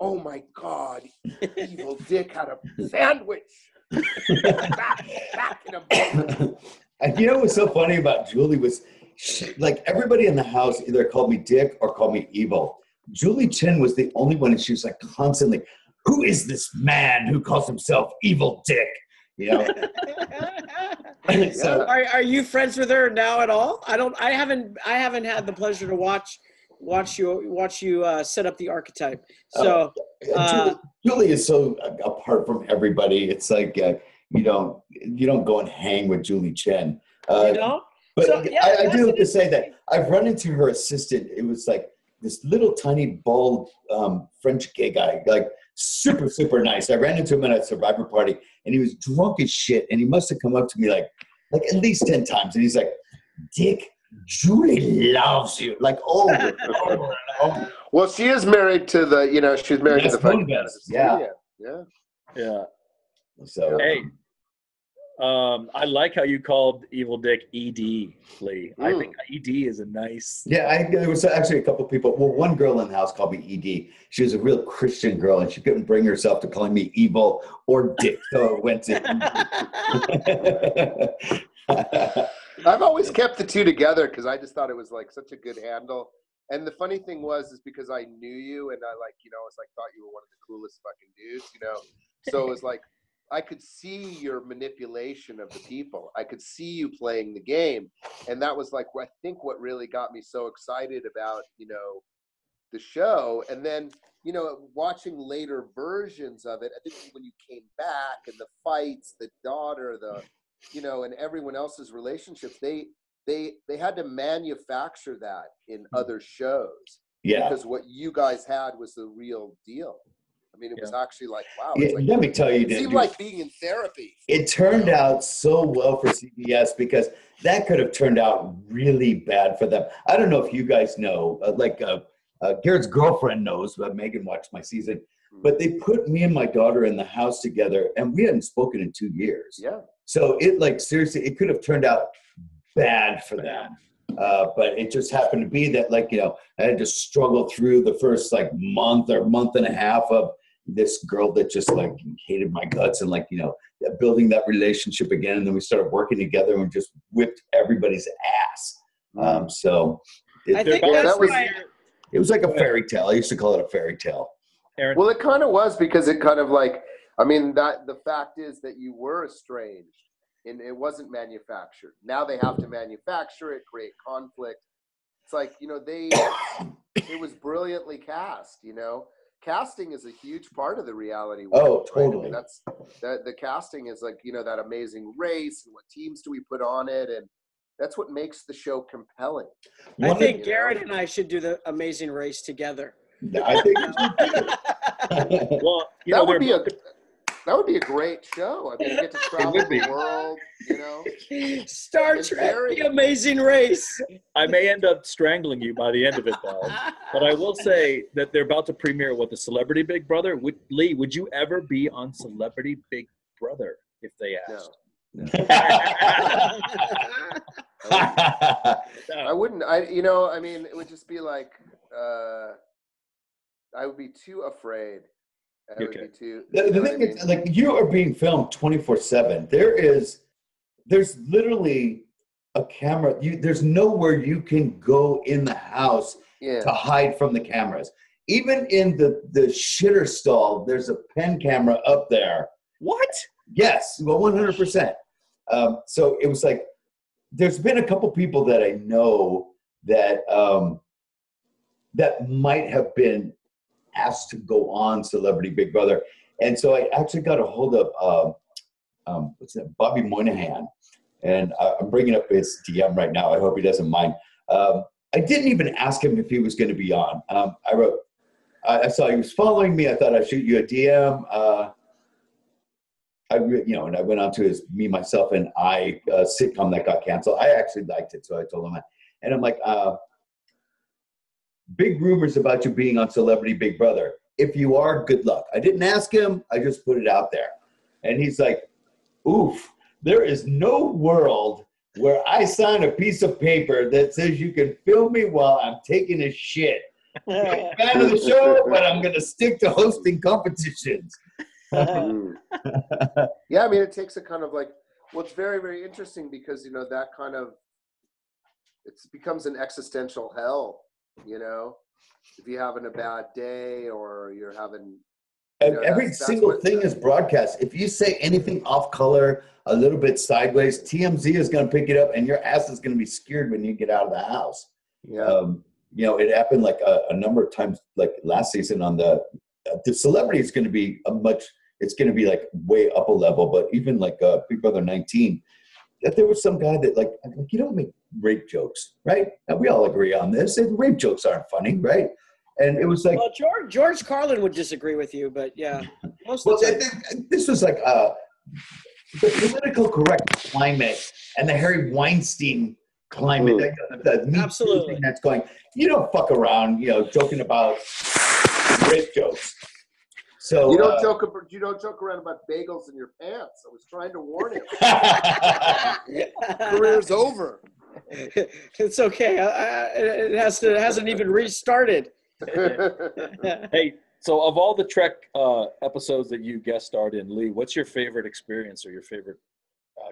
Oh my God, EvelDick had a sandwich. back in a moment. And you know what's so funny about Julie was, like everybody in the house either called me Dick or called me Evil. Julie Chen was the only one, and she was like constantly, "Who is this man who calls himself EvelDick?" You know. So, are you friends with her now at all? I haven't had the pleasure to watch you set up the archetype. So Julie is so apart from everybody. It's like you don't go and hang with Julie Chen. You know. But so, I do have to say that I've run into her assistant. It was like this little tiny bald French gay guy, like super, super nice. I ran into him at a Survivor party and he was drunk as shit. And he must have come up to me like at least 10 times. And he's like, "Dick, Julie loves you." Like over and over and over. Well, she is married to she's married to the Yeah. Yeah. Yeah. So hey, I like how you called EvelDick ED, Lee. I think ED is a nice. Yeah, there was actually a couple of people. Well, one girl in the house called me ED. She was a real Christian girl, and she couldn't bring herself to calling me evil or dick, so it went to. I've always kept the two together because I just thought it was like such a good handle. And the funny thing is because I knew you, and I thought you were one of the coolest fucking dudes, So it was like, I could see your manipulation of the people. I could see you playing the game. And that was like, I think what really got me so excited about, the show. And then, watching later versions of it, I think when you came back and the fights, the daughter, and everyone else's relationships, they had to manufacture that in other shows. Yeah. Because what you guys had was the real deal. I mean, it was actually like, wow. Yeah, like, let me tell you, it seemed like being in therapy. It turned out so well for CBS because that could have turned out really bad for them. I don't know if you guys know, Garrett's girlfriend knows, but Megan watched my season. But they put me and my daughter in the house together, and we hadn't spoken in 2 years. Yeah. So seriously, it could have turned out bad for them. But it just happened to be that, I had to struggle through the first month or month and a half of this girl that just hated my guts and building that relationship again. And then we started working together and just whipped everybody's ass. So I think it was like a fairy tale. I used to call it a fairy tale. Aaron. Well, it kind of was because it kind of the fact is that you were estranged and it wasn't manufactured. Now they have to manufacture it, create conflict. It's like, it was brilliantly cast, Casting is a huge part of the reality world. Oh, totally. Right? I mean, the casting is that amazing race and what teams do we put on it, and that's what makes the show compelling. I think Garrett and I should do the Amazing Race together. I think well, that would be a great show. I mean, you get to travel the world, Star Trek, The Amazing Race. I may end up strangling you by the end of it, though. But I will say that they're about to premiere the Celebrity Big Brother. Lee, would you ever be on Celebrity Big Brother if they asked? No. I wouldn't. It would just be like, I would be too afraid. The thing is, you are being filmed 24/7. There's literally a camera. There's nowhere you can go in the house to hide from the cameras. Even in the shitter stall, there's a pen camera up there. What? Yes, well, 100%. So it was like, there's been a couple people that I know that that might have been asked to go on Celebrity Big Brother. And so I actually got a hold of, Bobby Moynihan. And I'm bringing up his DM right now. I hope he doesn't mind. I didn't even ask him if he was going to be on. I wrote, I saw he was following me. I thought I'd shoot you a DM. And I went on to his Me, Myself, and I sitcom that got canceled. I actually liked it, so I told him that. And I'm like, big rumors about you being on Celebrity Big Brother. If you are, good luck. I didn't ask him. I just put it out there. And he's like, oof, there is no world where I sign a piece of paper that says you can film me while I'm taking a shit. I'm a fan of the show, but I'm going to stick to hosting competitions. Yeah, I mean, it takes a kind of it's very, very interesting because, that kind of, it becomes an existential hell. If you're having a bad day or you're having, every single thing is broadcast. If you say anything off color, a little bit sideways, TMZ is going to pick it up, and your ass is going to be scared when you get out of the house. Yeah. It happened a number of times, last season on the Celebrity is going to be it's going to be way up a level, but even Big Brother 19. That there was some guy that you don't make rape jokes, right? And we all agree on this. Rape jokes aren't funny, right? And it was well, George Carlin would disagree with you, but yeah. This was the political correct climate and the Harry Weinstein climate. Absolutely. Thing that's going. You don't fuck around, joking about rape jokes. So you don't joke around about bagels in your pants. I was trying to warn him. Career's over. It's okay. It hasn't even restarted. Hey, so of all the Trek episodes that you guest starred in, Lee, what's your favorite experience or your favorite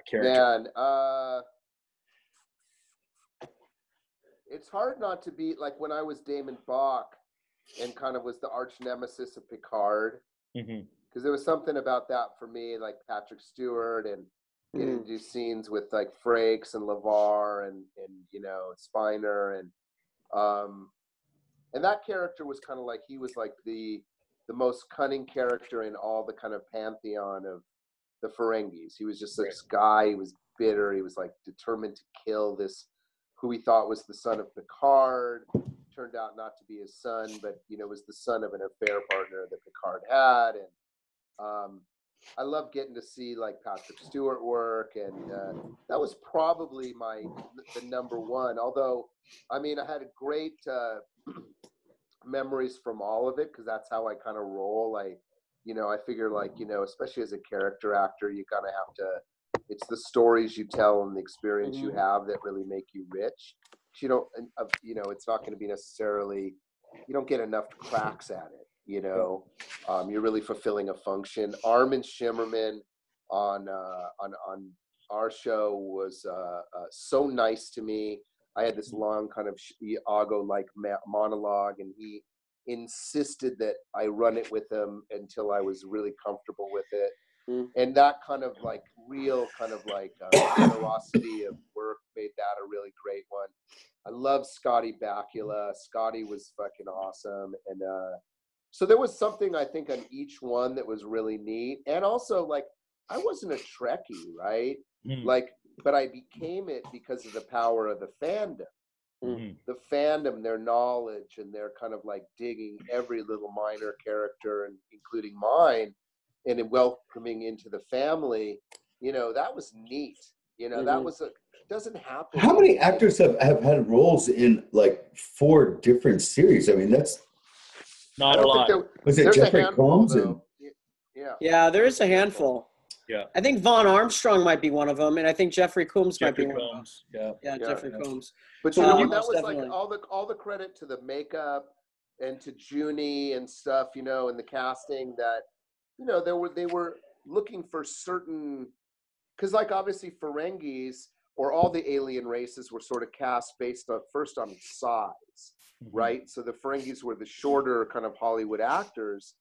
character? Man, it's hard not to be like when I was Damon Bach and kind of was the arch nemesis of Picard. Because there was something about that for me, like Patrick Stewart and getting to do scenes with like Frakes and LeVar and you know, Spiner and that character was kind of like, he was like the most cunning character in all the kind of pantheon of the Ferengis. He was just this guy, he was bitter, he was like determined to kill this, who he thought was the son of Picard. Turned out not to be his son, but, you know, was the son of an affair partner that Picard had. And I love getting to see like Patrick Stewart work. And that was probably the number one. Although, I mean, I had a great memories from all of it, because that's how I kind of roll. I figure like, you know, especially as a character actor, you kind of have to, it's the stories you tell and the experience you have that really make you rich. You don't, you know, it's not going to be necessarily, you don't get enough cracks at it, you know. You're really fulfilling a function. Armin Shimmerman on our show was so nice to me. I had this long kind of Iago-like monologue, and he insisted that I run it with him until I was really comfortable with it. And that kind of like real kind of like generosity of work made that a really great one. I love Scotty Bakula. Scotty was fucking awesome. And so there was something I think on each one that was really neat. And also like, I wasn't a Trekkie, right? Like, but I became it because of the power of the fandom. The fandom, their knowledge, and their kind of like digging every little minor character, and including mine, and welcoming into the family, you know, that was neat. You know, that was doesn't happen. How many actors have had roles in like 4 different series? I mean, that's not a lot. Was it Jeffrey Combs? Yeah, there is a handful. Yeah, I think Vaughn Armstrong might be one of them, and I think Jeffrey Combs might be one of them. Yeah, Jeffrey Combs. But you know, that was definitely like all the credit to the makeup and to Junie and stuff, you know, and the casting, that, you know, they were looking for certain, because like obviously Ferengis or all the alien races were sort of cast based on first on size, right? So the Ferengis were the shorter kind of Hollywood actors,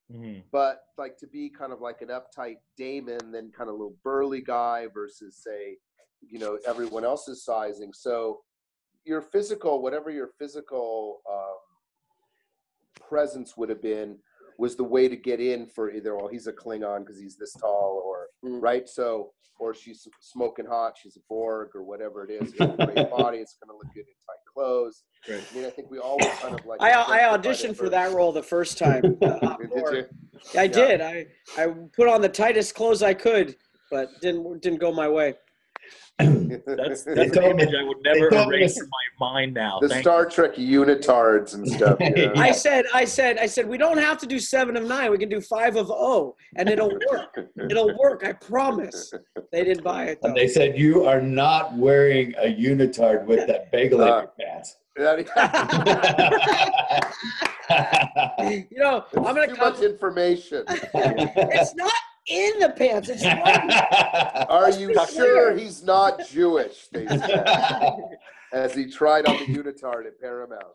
but like to be kind of like an uptight Damon, then kind of a little burly guy versus say, you know, everyone else's sizing. So your physical, whatever your physical presence would have been, was the way to get in for either, oh, he's a Klingon because he's this tall, or right, so, or she's smoking hot, she's a Borg, or whatever it is. It's a great body, it's going to look good in tight clothes. Right. I mean, I think we always kind of like. I auditioned for that role the first time. Did you? Yeah, I did. I put on the tightest clothes I could, but didn't go my way. That's an image I would never erase from my mind now. The Star Trek unitards and stuff. You know? I said, we don't have to do 7 of 9. We can do 5 of 0, and it'll work. It'll work. I promise. They didn't buy it, though. And they said, you are not wearing a unitard with that bagel in your pants. You know, I'm going to too much information. It's not in the pants. It's right. Are you sure he's not Jewish? They said, as he tried on the unitard at Paramount.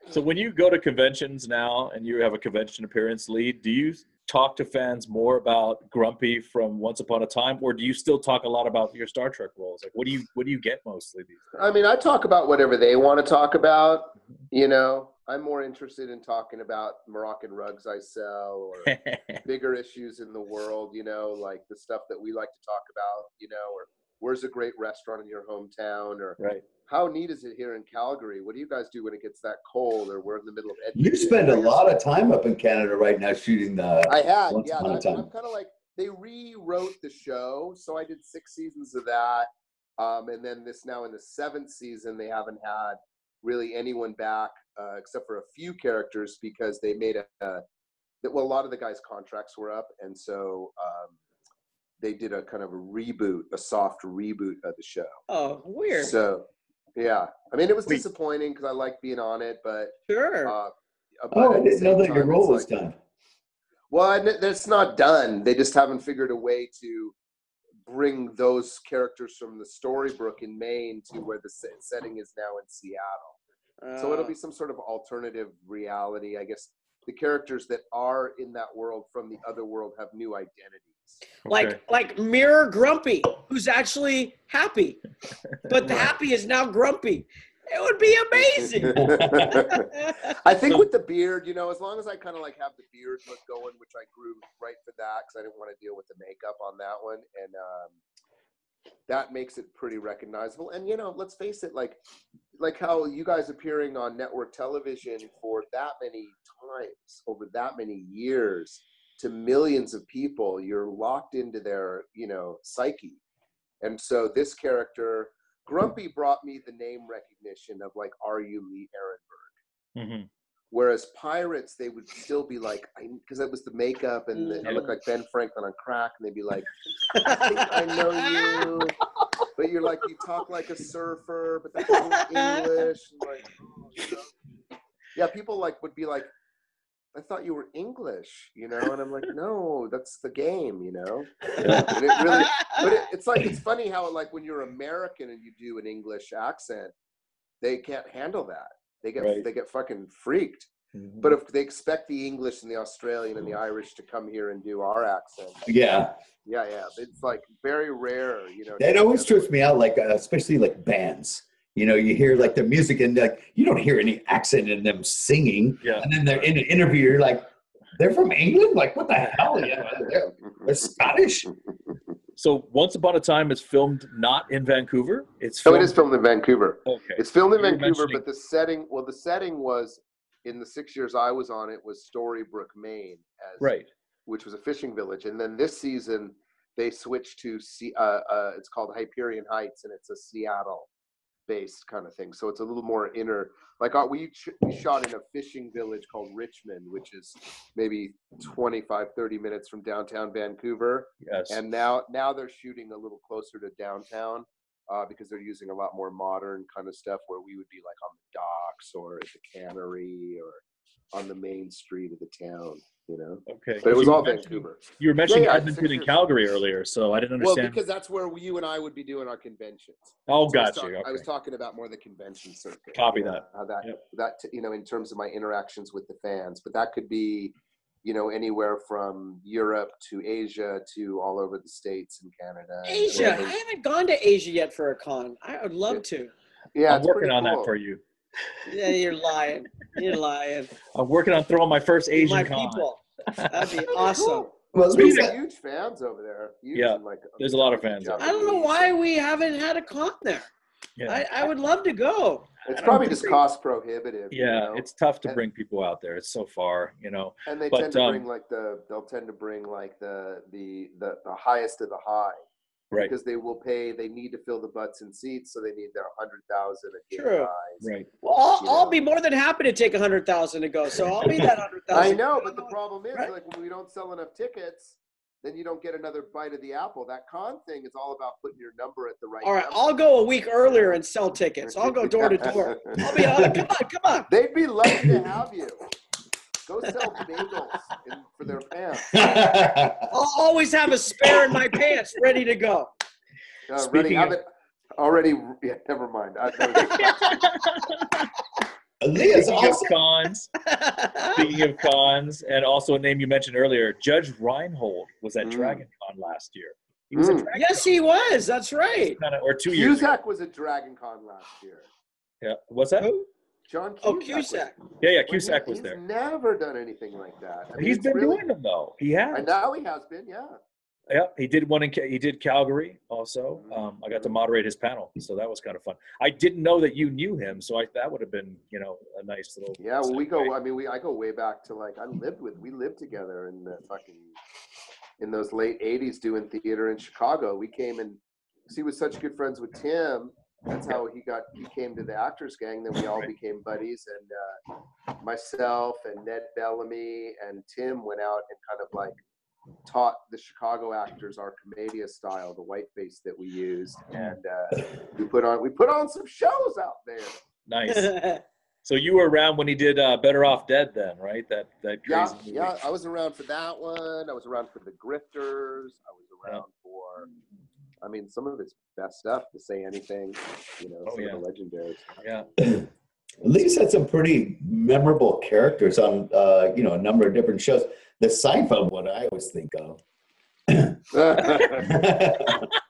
So when you go to conventions now and you have a convention appearance, Lee, do you talk to fans more about Grumpy from Once Upon a Time, or do you still talk a lot about your Star Trek roles? Like, what do you get mostly these days? I mean, I talk about whatever they want to talk about. You know, I'm more interested in talking about Moroccan rugs I sell, or bigger issues in the world. You know, like the stuff that we like to talk about. You know, or where's a great restaurant in your hometown, or how neat is it here in Calgary? What do you guys do when it gets that cold, or we're in the middle of Edmonton? You spend a lot of time up in Canada right now shooting the. I had, Once yeah. Upon a Time. I'm kind of like, they rewrote the show, so I did 6 seasons of that, and then this now in the 7th season, they haven't had really anyone back except for a few characters, because they made well, a lot of the guys' contracts were up, and so they did a kind of a soft reboot of the show. Oh, weird. So, yeah. I mean, it was disappointing because I liked being on it, but sure. I didn't know that your role was done. Well, it's not done. They just haven't figured a way to bring those characters from the Storybrooke in Maine to where the setting is now in Seattle. So it'll be some sort of alternative reality. I guess the characters that are in that world from the other world have new identities. Like Mirror Grumpy, who's actually happy, but the happy is now grumpy. It would be amazing. I think with the beard, as long as I kind of like have the beard look going, which I grew right for that because I didn't want to deal with the makeup on that one, and that makes it pretty recognizable. And let's face it, like how you guys appearing on network television for that many times over that many years to millions of people, you're locked into their psyche. And so this character, Grumpy, brought me the name recognition of like, are you Lee Arenberg? Mm-hmm. Whereas Pirates, they would still be like, because it was the makeup and I look like Ben Franklin on crack, and they'd be like, I think I know you, but you're like, you talk like a surfer, but that's English. And like, yeah, people would be like, I thought you were English, and I'm like, no, that's the game, And it really, but it's funny how like when you're American and you do an English accent, they can't handle that. They get fucking freaked. Mm-hmm. But if they expect the English and the Australian and the Irish to come here and do our accent, yeah, it's like very rare, That always trips me out, like especially like bands. You hear like the music and like you don't hear any accent in them singing. Yeah. And then they're in an interview, you're like, they're from England? Like, what the hell? They're Scottish. So Once Upon a Time is filmed not in Vancouver? It is filmed in Vancouver. Okay. It's filmed in Vancouver, but the setting was, in the 6 years I was on it, was Storybrooke, Maine, which was a fishing village. And then this season, they switched to, it's called Hyperion Heights, and it's a Seattle based kind of thing, so it's a little more inner. Like we shot in a fishing village called Richmond, which is maybe 25-30 minutes from downtown Vancouver. Yes. And now they're shooting a little closer to downtown because they're using a lot more modern kind of stuff, where we would be like on the docks or at the cannery or on the main street of the town. Okay. But it was all Vancouver. You were mentioning Edmonton and Calgary earlier, so I didn't understand. Well, because that's where you and I would be doing our conventions. Oh, got you. I was talking about more the convention circuit. Copy that. How that in terms of my interactions with the fans, but that could be, anywhere from Europe to Asia to all over the States and Canada. Asia. I haven't gone to Asia yet for a con. I would love to. Yeah, I'm working on that for you. Yeah, you're lying. You're lying. I'm working on throwing my first Asian con. People. That'd be awesome. Well, there's huge fans over there. There's a lot of fans. I don't know why we haven't had a con there. Yeah. I would love to go. It's probably just cost prohibitive. Yeah, it's tough to bring people out there. It's so far, And they tend to bring the highest of the high. Right. Because they will pay, they need to fill the butts and seats, so they need their 100,000 a True. Guys. Right. Well, I'll be more than happy to take 100,000 to go. So I'll be that 100,000. I know, but the problem is, like, when we don't sell enough tickets, then you don't get another bite of the apple. That con thing is all about putting your number at the right. All right, number. I'll go a week earlier and sell tickets. I'll go door to door. I'll be come on. They'd be lucky to have you. Go sell bagels for their fans. I'll always have a spare in my pants, ready to go. Ready? Have it already. Yeah, never mind. Speaking of cons, and also a name you mentioned earlier, Judge Reinhold was at Dragon Con last year. He was at Dragon Con. He was. That's right. Or 2 years ago. Cusack was at Dragon Con last year. Yeah. What's that? Who? John Cusack. Oh, Cusack. Yeah, Cusack was there. He's never done anything like that. I mean, he's been doing them though. He has. And now he has been, yeah. Yeah, he did one he did Calgary also. I got to moderate his panel, so that was kind of fun. I didn't know that you knew him, so that would have been, a nice little. Yeah, well, we go. I mean, I go way back to we lived together in those late '80s doing theater in Chicago. We came and he was such good friends with Tim That's how he came to the Actors Gang. Then we all became buddies, and myself and Ned Bellamy and Tim went out and kind of like taught the Chicago actors our commedia style, the whiteface that we used, and we put on some shows out there. Nice. So you were around when he did Better Off Dead then, right? That crazy movie. Yeah, I was around for that one. I was around for The Grifters. I was around for, I mean, some of his best stuff, To Say Anything, you know, some of the legendaries. Yeah. Lee's had some pretty memorable characters on, you know, a number of different shows. The Seinfeld one I always think of.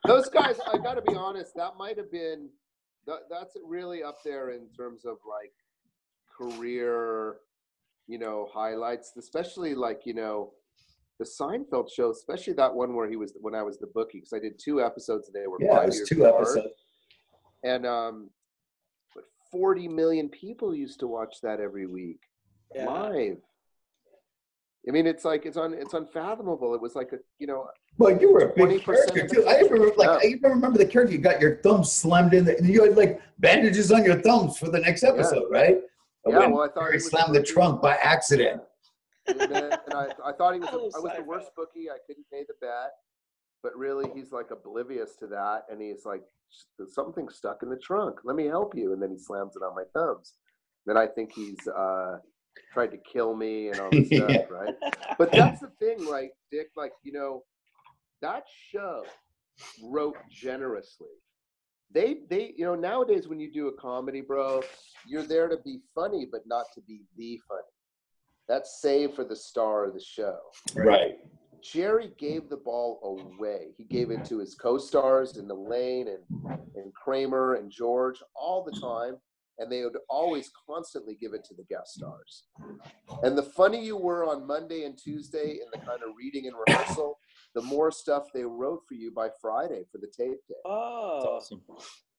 Those guys, I got to be honest, that might have been, that's really up there in terms of like career, you know, highlights, especially like, you know, the Seinfeld show, especially that one where he was, when I was the bookie, because I did 2 episodes and they were 5 years apart. Episodes. And but 40 million people used to watch that every week live. I mean, it's like it's unfathomable. It was like a, you know. Well, you were a big character too. I even remember the character. You got your thumbs slammed in, and you had like bandages on your thumbs for the next episode, right? Yeah. Well, I thought he slammed the trunk by accident. And I thought he was. I was the worst bookie. I couldn't pay the bet, but really, he's like oblivious to that, and he's like, something stuck in the trunk. Let me help you, and then he slams it on my thumbs. Then I think he's tried to kill me and all this stuff, right? But that's the thing, like Dick, like, you know, that show wrote generously. They, you know, nowadays when you do a comedy, bro, you're there to be funny, but not to be the funny. That's saved for the star of the show. Right. Jerry gave the ball away. He gave it to his co-stars in Elaine and Kramer and George all the time. And they would always constantly give it to the guest stars. And the funny you were on Monday and Tuesday in the kind of reading and rehearsal, the more stuff they wrote for you by Friday for the tape day. Oh, that's awesome.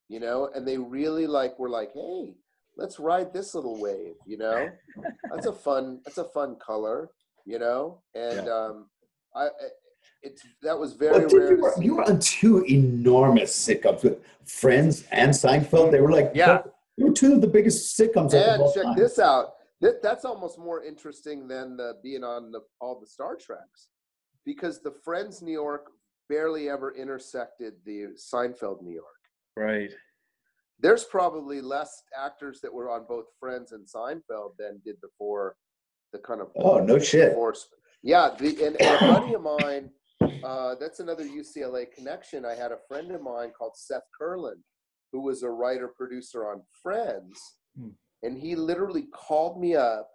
You know, and they really like were like, hey, let's ride this little wave, you know? That's a fun color, you know? And that was very rare. You were on 2 enormous sitcoms with Friends and Seinfeld. They were like, they were 2 of the biggest sitcoms of all time. And check this out. That's almost more interesting than being on all the Star Treks, because the Friends New York barely ever intersected the Seinfeld New York. Right. There's probably less actors that were on both Friends and Seinfeld than did the kind of. Oh, no shit. Yeah, and a buddy of mine, that's another UCLA connection. I had a friend of mine called Seth Kurland, who was a writer-producer on Friends, and he literally called me up,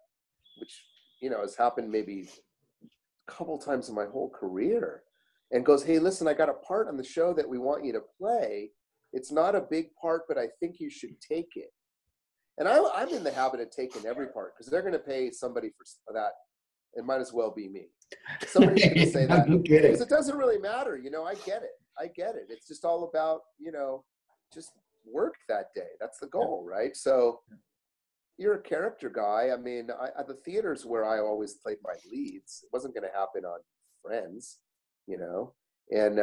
which, you know, has happened maybe a couple times in my whole career, and goes, hey, listen, I got a part on the show that we want you to play. It's not a big part, but I think you should take it. And I'm in the habit of taking every part, because they're going to pay somebody for that. It might as well be me. Somebody's going to say that. Because it doesn't really matter. You know, I get it. It's just all about, you know, just work that day. That's the goal, right? So you're a character guy. I mean, the theaters where I always played my leads, it wasn't going to happen on Friends, you know? And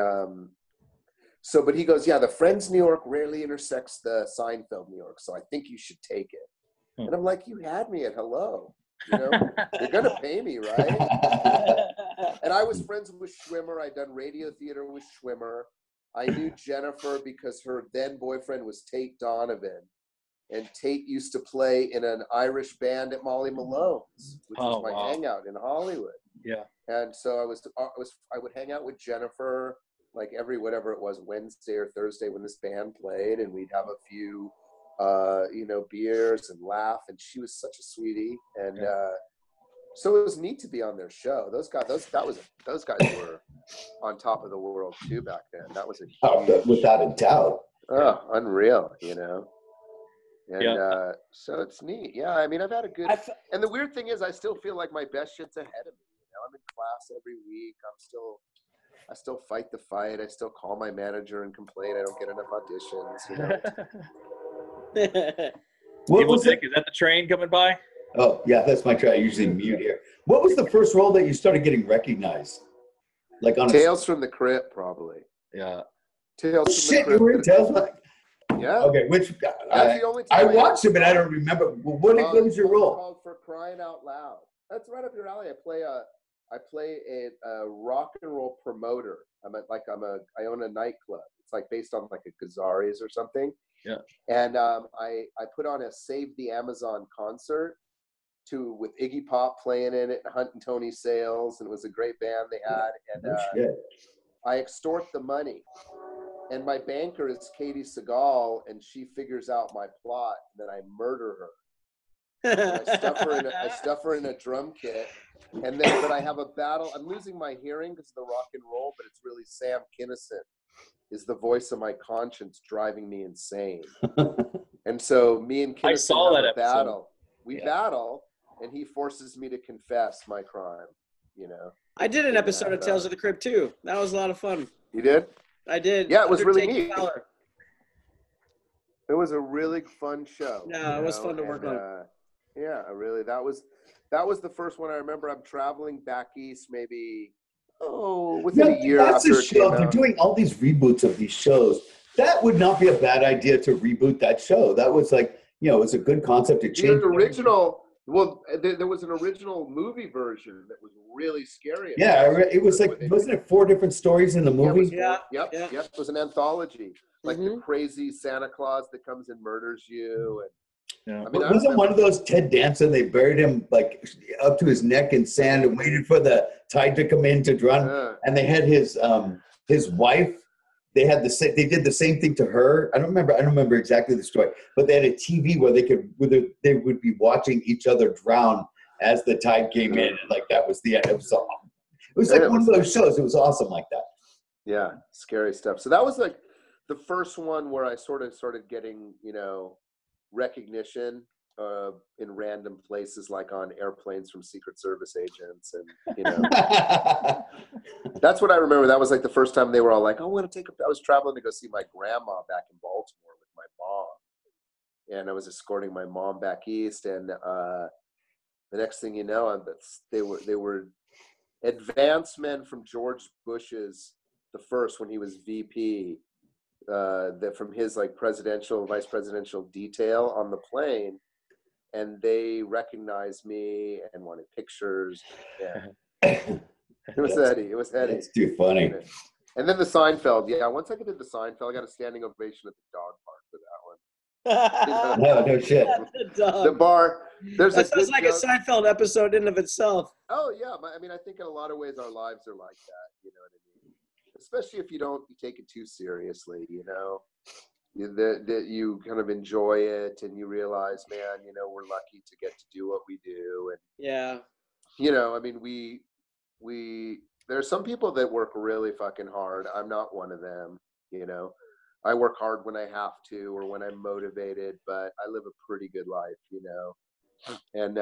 so, but he goes, yeah, the Friends New York rarely intersects the Seinfeld New York, so I think you should take it. And I'm like, you had me at hello. You know, you're going to pay me, right? And I was friends with Schwimmer. I'd done radio theater with Schwimmer. I knew Jennifer because her then boyfriend was Tate Donovan, and Tate used to play in an Irish band at Molly Malone's, which was my hangout in Hollywood. Yeah. And so I would hang out with Jennifer like every whatever it was, Wednesday or Thursday when this band played, and we'd have a few you know, beers and laugh, and she was such a sweetie, and so it was neat to be on their show. Those guys were on top of the world too back then. That was a huge, without a doubt. Oh, unreal, you know. And so it's neat. Yeah, I mean, I've had a good. And the weird thing is, I still feel like my best shit's ahead of me. You know, I'm in class every week. I still fight the fight. I still call my manager and complain I don't get enough auditions. You know. EvelDick, is that the train coming by? Oh, yeah, that's my train. I usually mute here. What was the first role that you started getting recognized? Like on Tales from the Crypt, probably. Yeah. Tales from the Crypt. You were in Tales from Yeah. Okay, which That's the only I time watched it, but I don't remember. What was your role? Called For Crying Out Loud. That's right up your alley. I play a rock and roll promoter. I own a nightclub. It's like based on like a Gazzari's or something. Yeah. And I put on a Save the Amazon concert with Iggy Pop playing in it, and Hunt and Tony Sales, and it was a great band they had. And I extort the money. And my banker is Katie Seagal, and she figures out my plot, and then I murder her. I stuff her in a drum kit, and then but I have a battle. I'm losing my hearing because of the rock and roll, but it's really Sam Kinison is the voice of my conscience driving me insane. And so me and Kinison have a battle. We battle, and he forces me to confess my crime. You know. I did an episode of Tales of the Crypt too. That was a lot of fun. You did? I did. Yeah, it was really neat. It was a really fun show. Yeah, it was fun to work on. Yeah, really. That was the first one I remember. I'm traveling back east, maybe within a year after it came out. They're doing all these reboots of these shows. That would not be a bad idea to reboot that show. That was like, it was a good concept to change. The original. Well, there was an original movie version that was really scary. Yeah, it was like, wasn't it 4 different stories in the movie? Yep. It was an anthology, like the crazy Santa Claus that comes and murders you. And I mean, wasn't one of those Ted Danson? They buried him like up to his neck in sand and waited for the tide to come in to drown. And they had his wife. They did the same thing to her. I don't remember exactly the story, but they had a TV where they would be watching each other drown as the tide came in. And like that was the end. It was like one of those shows. It was awesome like that. Yeah, scary stuff. So that was like the first one where I sort of started getting, recognition in random places, like on airplanes from Secret Service agents, and that's what I remember. That was like the first time they were all like, "Oh, I want to take I was traveling to go see my grandma back in Baltimore with my mom, and I was escorting my mom back east, and the next thing you know, they were advance men from George Bush's the first when he was VP. From his like vice presidential detail on the plane, and they recognized me and wanted pictures. Yeah, it was Eddie. That's too funny. And then the Seinfeld. Yeah, once I did the Seinfeld, I got a standing ovation at the dog park for that one. No shit. The bar. That sounds like a Seinfeld episode in of itself. Oh yeah, I mean, I think in a lot of ways our lives are like that. You know what I mean? Especially if you take it too seriously, that you kind of enjoy it and you realize, man, we're lucky to get to do what we do. And I mean, we there are some people that work really fucking hard. I'm not one of them. I work hard when I have to or when I'm motivated, but I live a pretty good life, and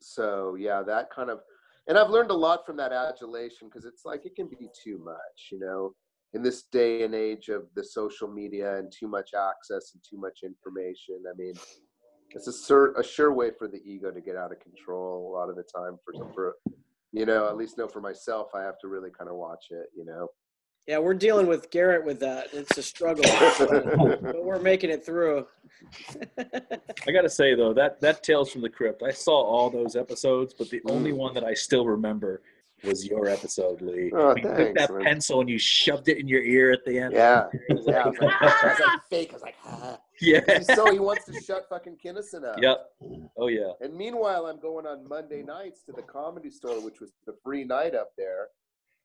so yeah, that kind of. And I've learned a lot from that adulation, because it's like it can be too much, in this day and age of the social media and too much access and too much information. I mean, it's a sure way for the ego to get out of control a lot of the time. For at least for myself, I have to really kind of watch it. Yeah, we're dealing with Garrett with that. It's a struggle, but we're making it through. I got to say, though, that Tales from the Crypt, I saw all those episodes, but the only one that I still remember was your episode, Lee. Oh, you took that pencil and you shoved it in your ear at the end. Yeah. I was like fake. I was like, ah. Yeah. So he wants to shut fucking Kinison up. Yep. Oh, yeah. And meanwhile, I'm going on Monday nights to the Comedy Store, which was the free night up there,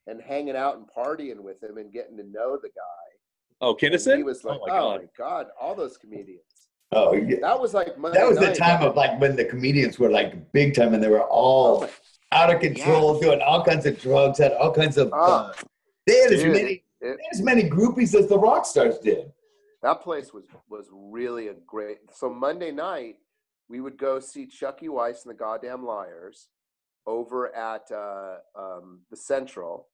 and hanging out and partying with him and getting to know the guy. Oh, Kinison? He was like, oh my God, all those comedians. Oh, yeah. That was like Monday That was night. the time of like when the comedians were like big time and they were all out of control, doing all kinds of drugs, had all kinds of. They had as many groupies as the rock stars did. That place was really a great. So Monday night we would go see Chucky Weiss and the Goddamn Liars over at the Central.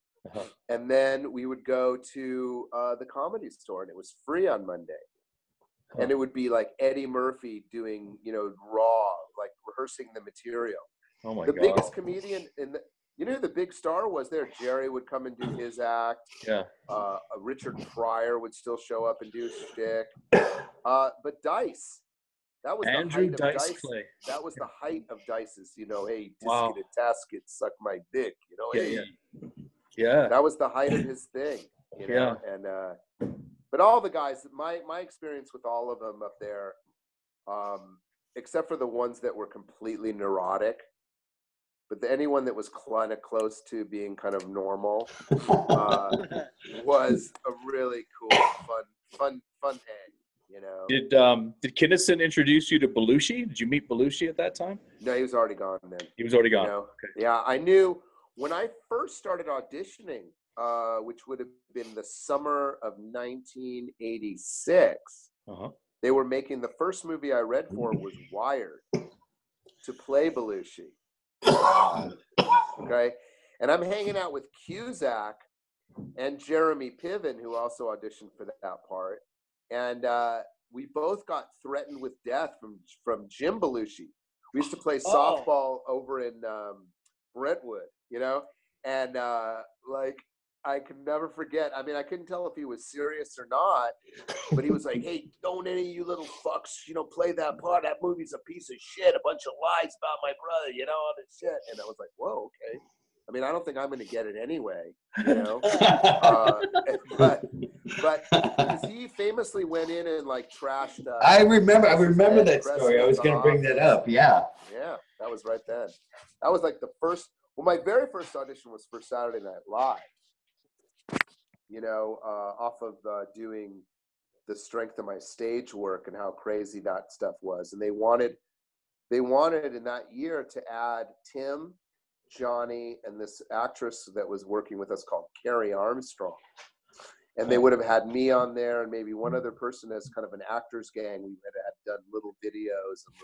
And then we would go to the Comedy Store, and it was free on Monday. And it would be like Eddie Murphy doing, raw, like rehearsing the material. Oh my God. The biggest comedian You know who the big star was there? Jerry would come and do his act. Yeah. Richard Pryor would still show up and do his shtick. But Dice, that was Andrew the height of Dice Dice. Clay. That was the height of Dice's, you know, hey, Wow. tisket a tasket, suck my dick, you know, hey. Yeah. That was the height of his thing, you know. And but all the guys, my experience with all of them up there, except for the ones that were completely neurotic, but anyone that was kind of close to being kind of normal was a really cool, fun hang, you know. Did Kinnison introduce you to Belushi? Did you meet Belushi at that time? No, he was already gone then. He was already gone. You know? Okay. Yeah, I knew when I first started auditioning, which would have been the summer of 1986. They were making, the first movie I read for was Wired, to play Belushi. Okay, and I'm hanging out with Cusack and Jeremy Piven, who also auditioned for that part, and we both got threatened with death from Jim Belushi. We used to play softball over in Brentwood, you know, and like, I can never forget. I mean, I couldn't tell if he was serious or not, but he was like, "Hey, don't any of you little fucks, you know, play that part. That movie's a piece of shit. A bunch of lies about my brother, you know, all this shit." And I was like, "Whoa, okay." I mean, I don't think I'm going to get it anyway, you know. But because he famously went in and like trashed. I remember that story. I was going to bring that up. Yeah. Yeah, that was right then. That was like the first. Well, my very first audition was for Saturday Night Live. You know, off of doing the strength of my stage work and how crazy that stuff was. And they wanted in that year to add Tim, Johnny, and this actress that was working with us called Carrie Armstrong. And they would have had me on there and maybe one other person as kind of an actors gang. We had done little videos and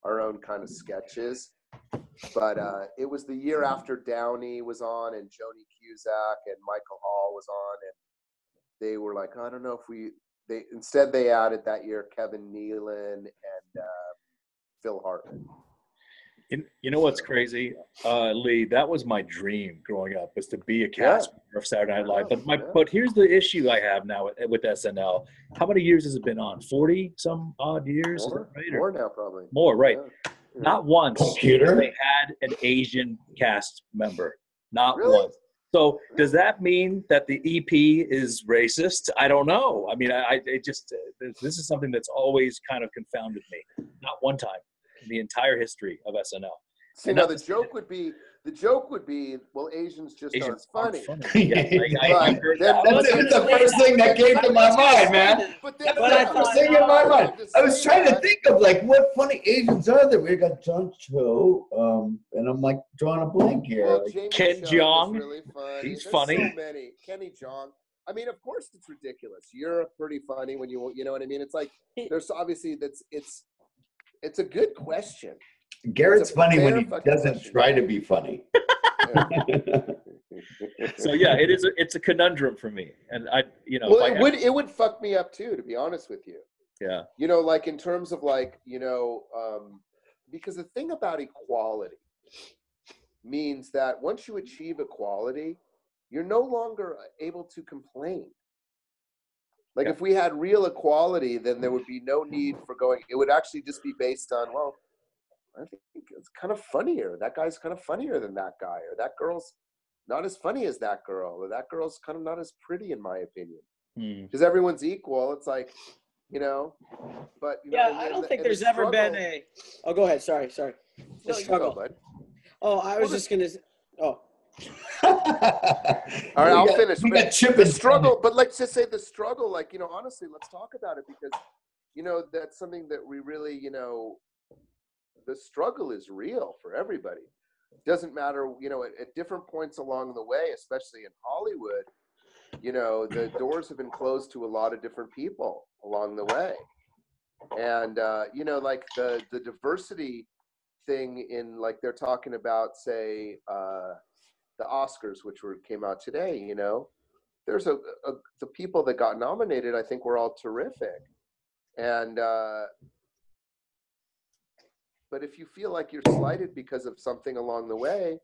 our own kind of sketches. But it was the year after Downey was on and Joni Cusack and Michael Hall was on, and they were like, I don't know if instead they added that year Kevin Nealon and Phil Hartman. You know what's crazy, Lee? That was my dream growing up, was to be a cast member of Saturday Night Live. But here's the issue I have now with SNL. How many years has it been on? 40 some odd years? More now, probably. More, right? Yeah. Not once Computer? they had an Asian cast member. Not Really? once. So does that mean that the EP is racist? I don't know. I mean, this is something that's always kind of confounded me. Not one time in the entire history of SNL. See, now the joke would be, well, Asians just aren't funny. Yes, I heard that. That's the first thing that came to my mind, man. That's the first thing in my mind. I was trying to think of like what funny Asians are there. We got John Cho, and I'm like drawing a blank here. Well, Ken Jeong, really funny. he's There's funny. So many. Kenny Jeong. I mean, of course it's ridiculous. You're pretty funny when you know what I mean. It's like there's obviously it's a good question. Garrett's funny when he doesn't try to be funny. So yeah, it's a conundrum for me, and it would fuck me up too, to be honest with you. Yeah. You know, like in terms of like, you know, because the thing about equality means that once you achieve equality, you're no longer able to complain. Like if we had real equality, then there would be no need for it would actually just be based on, well, I think it's kind of funnier. That guy's kind of funnier than that guy, or that girl's not as funny as that girl, or that girl's kind of not as pretty, in my opinion. Because everyone's equal. It's like, you know, but you know, I don't think there's ever been a. Oh, go ahead. Sorry. No, struggle, bud. Oh, I was just gonna. Oh. All right, I'll finish. We got Chip the struggle, but let's just say the struggle. Like, you know, honestly, let's talk about it, because, you know, that's something that we really, you know. The struggle is real for everybody. Doesn't matter, you know, at different points along the way, especially in Hollywood, you know, the doors have been closed to a lot of different people along the way. And, you know, like the diversity thing in, like, they're talking about, say, the Oscars, which came out today, you know, there's the people that got nominated, I think were all terrific. And, but if you feel like you're slighted because of something along the way,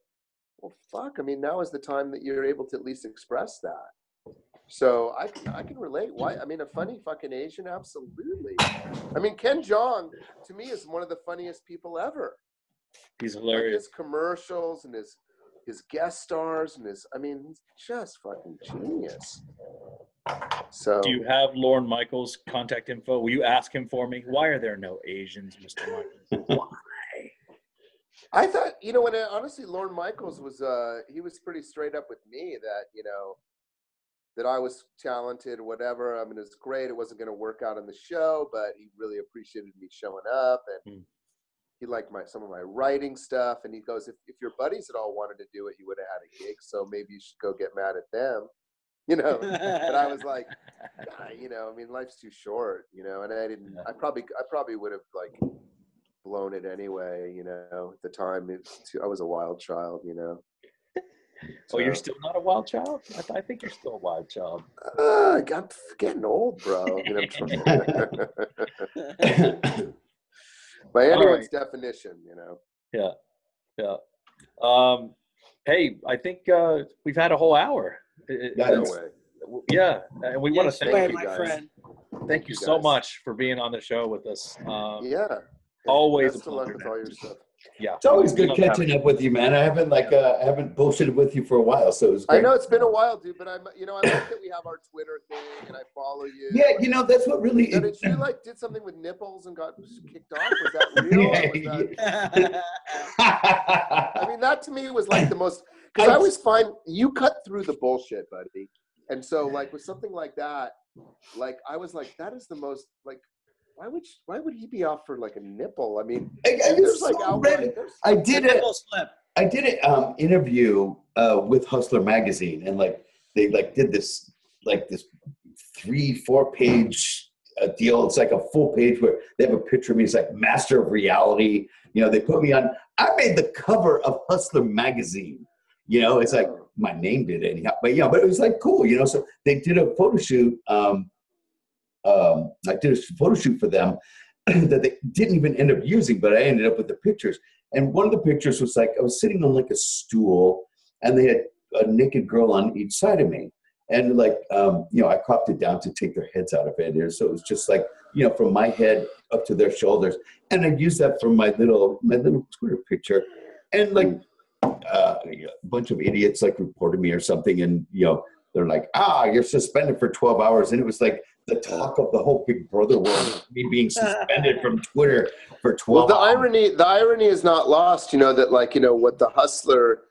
well, fuck. I mean, now is the time that you're able to at least express that. So I can relate. Why? I mean, a funny fucking Asian, absolutely. I mean, Ken Jeong to me is one of the funniest people ever. He's hilarious. Like his commercials and his guest stars and he's just fucking genius. So, do you have Lorne Michaels' contact info? Will you ask him for me? Why are there no Asians, Mr. Michaels? Why? I thought, when honestly, Lorne Michaels was, he was pretty straight up with me that, that I was talented or whatever. I mean, it was great. It wasn't going to work out on the show, but he really appreciated me showing up, and he liked some of my writing stuff. And he goes, if your buddies at all wanted to do it, you would have had a gig. So maybe you should go get mad at them, And I was like, I mean, life's too short, and I probably would have like blown it anyway, at the time. I was a wild child, So, you're still not a wild child? I think you're still a wild child. I'm getting old, bro. By anyone's definition, Yeah. Hey, I think we've had a whole hour. No way. Yeah, and we want to thank you my guys. friend. Thank you so much for being on the show with us. Yeah. Always Best a of luck pleasure. with all your stuff. Yeah, It's always good catching up with you, man. I haven't bullshitted with you for a while, so it's great. I know it's been a while, dude, but I like that we have our Twitter thing and I follow you. Yeah, that's what really. Now, did you did something with nipples and got kicked off? Was that real? I mean, that to me was like the most, because I always find you cut through the bullshit, buddy. And so with something like that, I was like, that is the most why would he be off for like a nipple? I mean, there's I did an interview with Hustler magazine, and they did this 3-4 page deal. It's like a full page where they have a picture of me. It's like master of reality. They put me on. I made the cover of Hustler magazine. It's like my name did it anyhow, but it was like cool. So they did a photo shoot. I did a photo shoot for them that they didn't even end up using, but I ended up with the pictures. And one of the pictures was I was sitting on a stool, and they had a naked girl on each side of me. And I cropped it down to take their heads out of it. So it was just from my head up to their shoulders. And I used that for my little Twitter picture. And a bunch of idiots reported me or something. And, they're like, you're suspended for 12 hours. And it was the talk of the whole Big Brother world, me being suspended from Twitter for 12 hours. The irony is not lost, that what the Hustler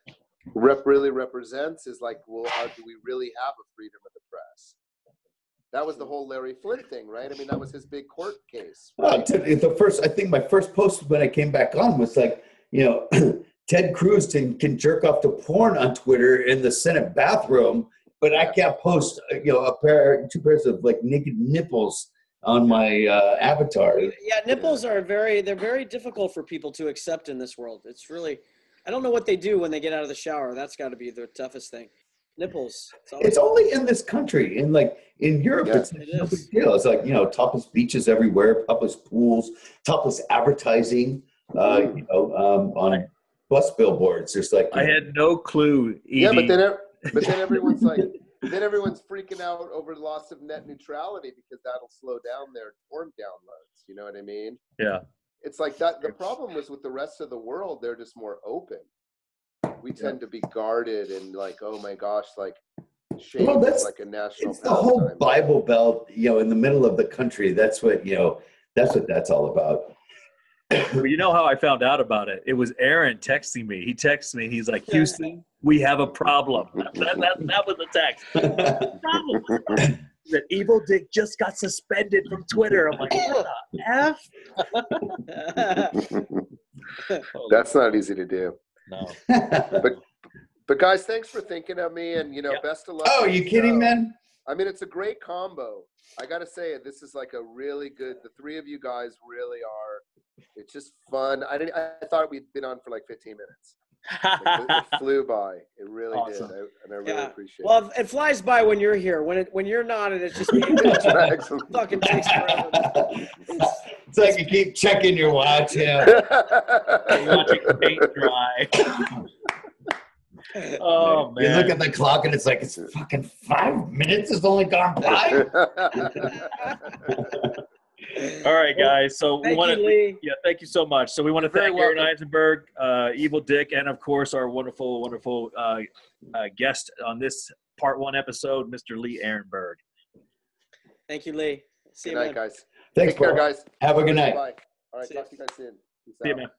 really represents is how do we really have a freedom of the press? That was the whole Larry Flint thing, right? I mean, that was his big court case. Right? I think my first post when I came back on was Ted Cruz can jerk off to porn on Twitter in the Senate bathroom, but I can't post, 2 pairs of naked nipples on my avatar. Yeah, nipples are very difficult for people to accept in this world. It's really, I don't know what they do when they get out of the shower. That's got to be the toughest thing. Nipples. It's only in this country. In Europe, it's no big deal. It's topless beaches everywhere, topless pools, topless advertising, on bus billboards. There's I had no clue. Edie. Yeah, but then everyone's everyone's freaking out over loss of net neutrality because that'll slow down their porn downloads. You know what I mean? Yeah. It's like that. The problem was with the rest of the world, they're just more open. We tend to be guarded and oh my gosh, shame is a national. It's the whole Bible Belt, in the middle of the country. That's what that's all about. Well, you know how I found out about it? It was Aron texting me. He texts me. He's like, Houston, we have a problem. That was the text. That EvelDick just got suspended from Twitter. I'm like, what the F? That's not easy to do. No. But guys, thanks for thinking of me, and best of luck. Oh, are you kidding, man? I mean, it's a great combo. I got to say, this is a really good. The three of you guys really are. It's just fun. I thought we'd been on for 15 minutes. It flew by. It really did, and I really appreciate it. Well, it flies by when you're here. When you're not, and it's just fucking takes forever. It's like you keep checking your watch. Watching paint dry. Oh, man. You look at the clock and it's like, it's fucking 5 minutes has only gone by. All right, guys. So we want to, thank you so much. So we want to thank Aaron Eisenberg, EvelDick, and of course our wonderful, wonderful guest on this part 1 episode, Mr. Lee Arenberg. Thank you, Lee. See Good you, night, guys. Thanks, Take care, bro. guys. Have a good night. Bye. All right, talk to you guys soon. Peace See you, out. man.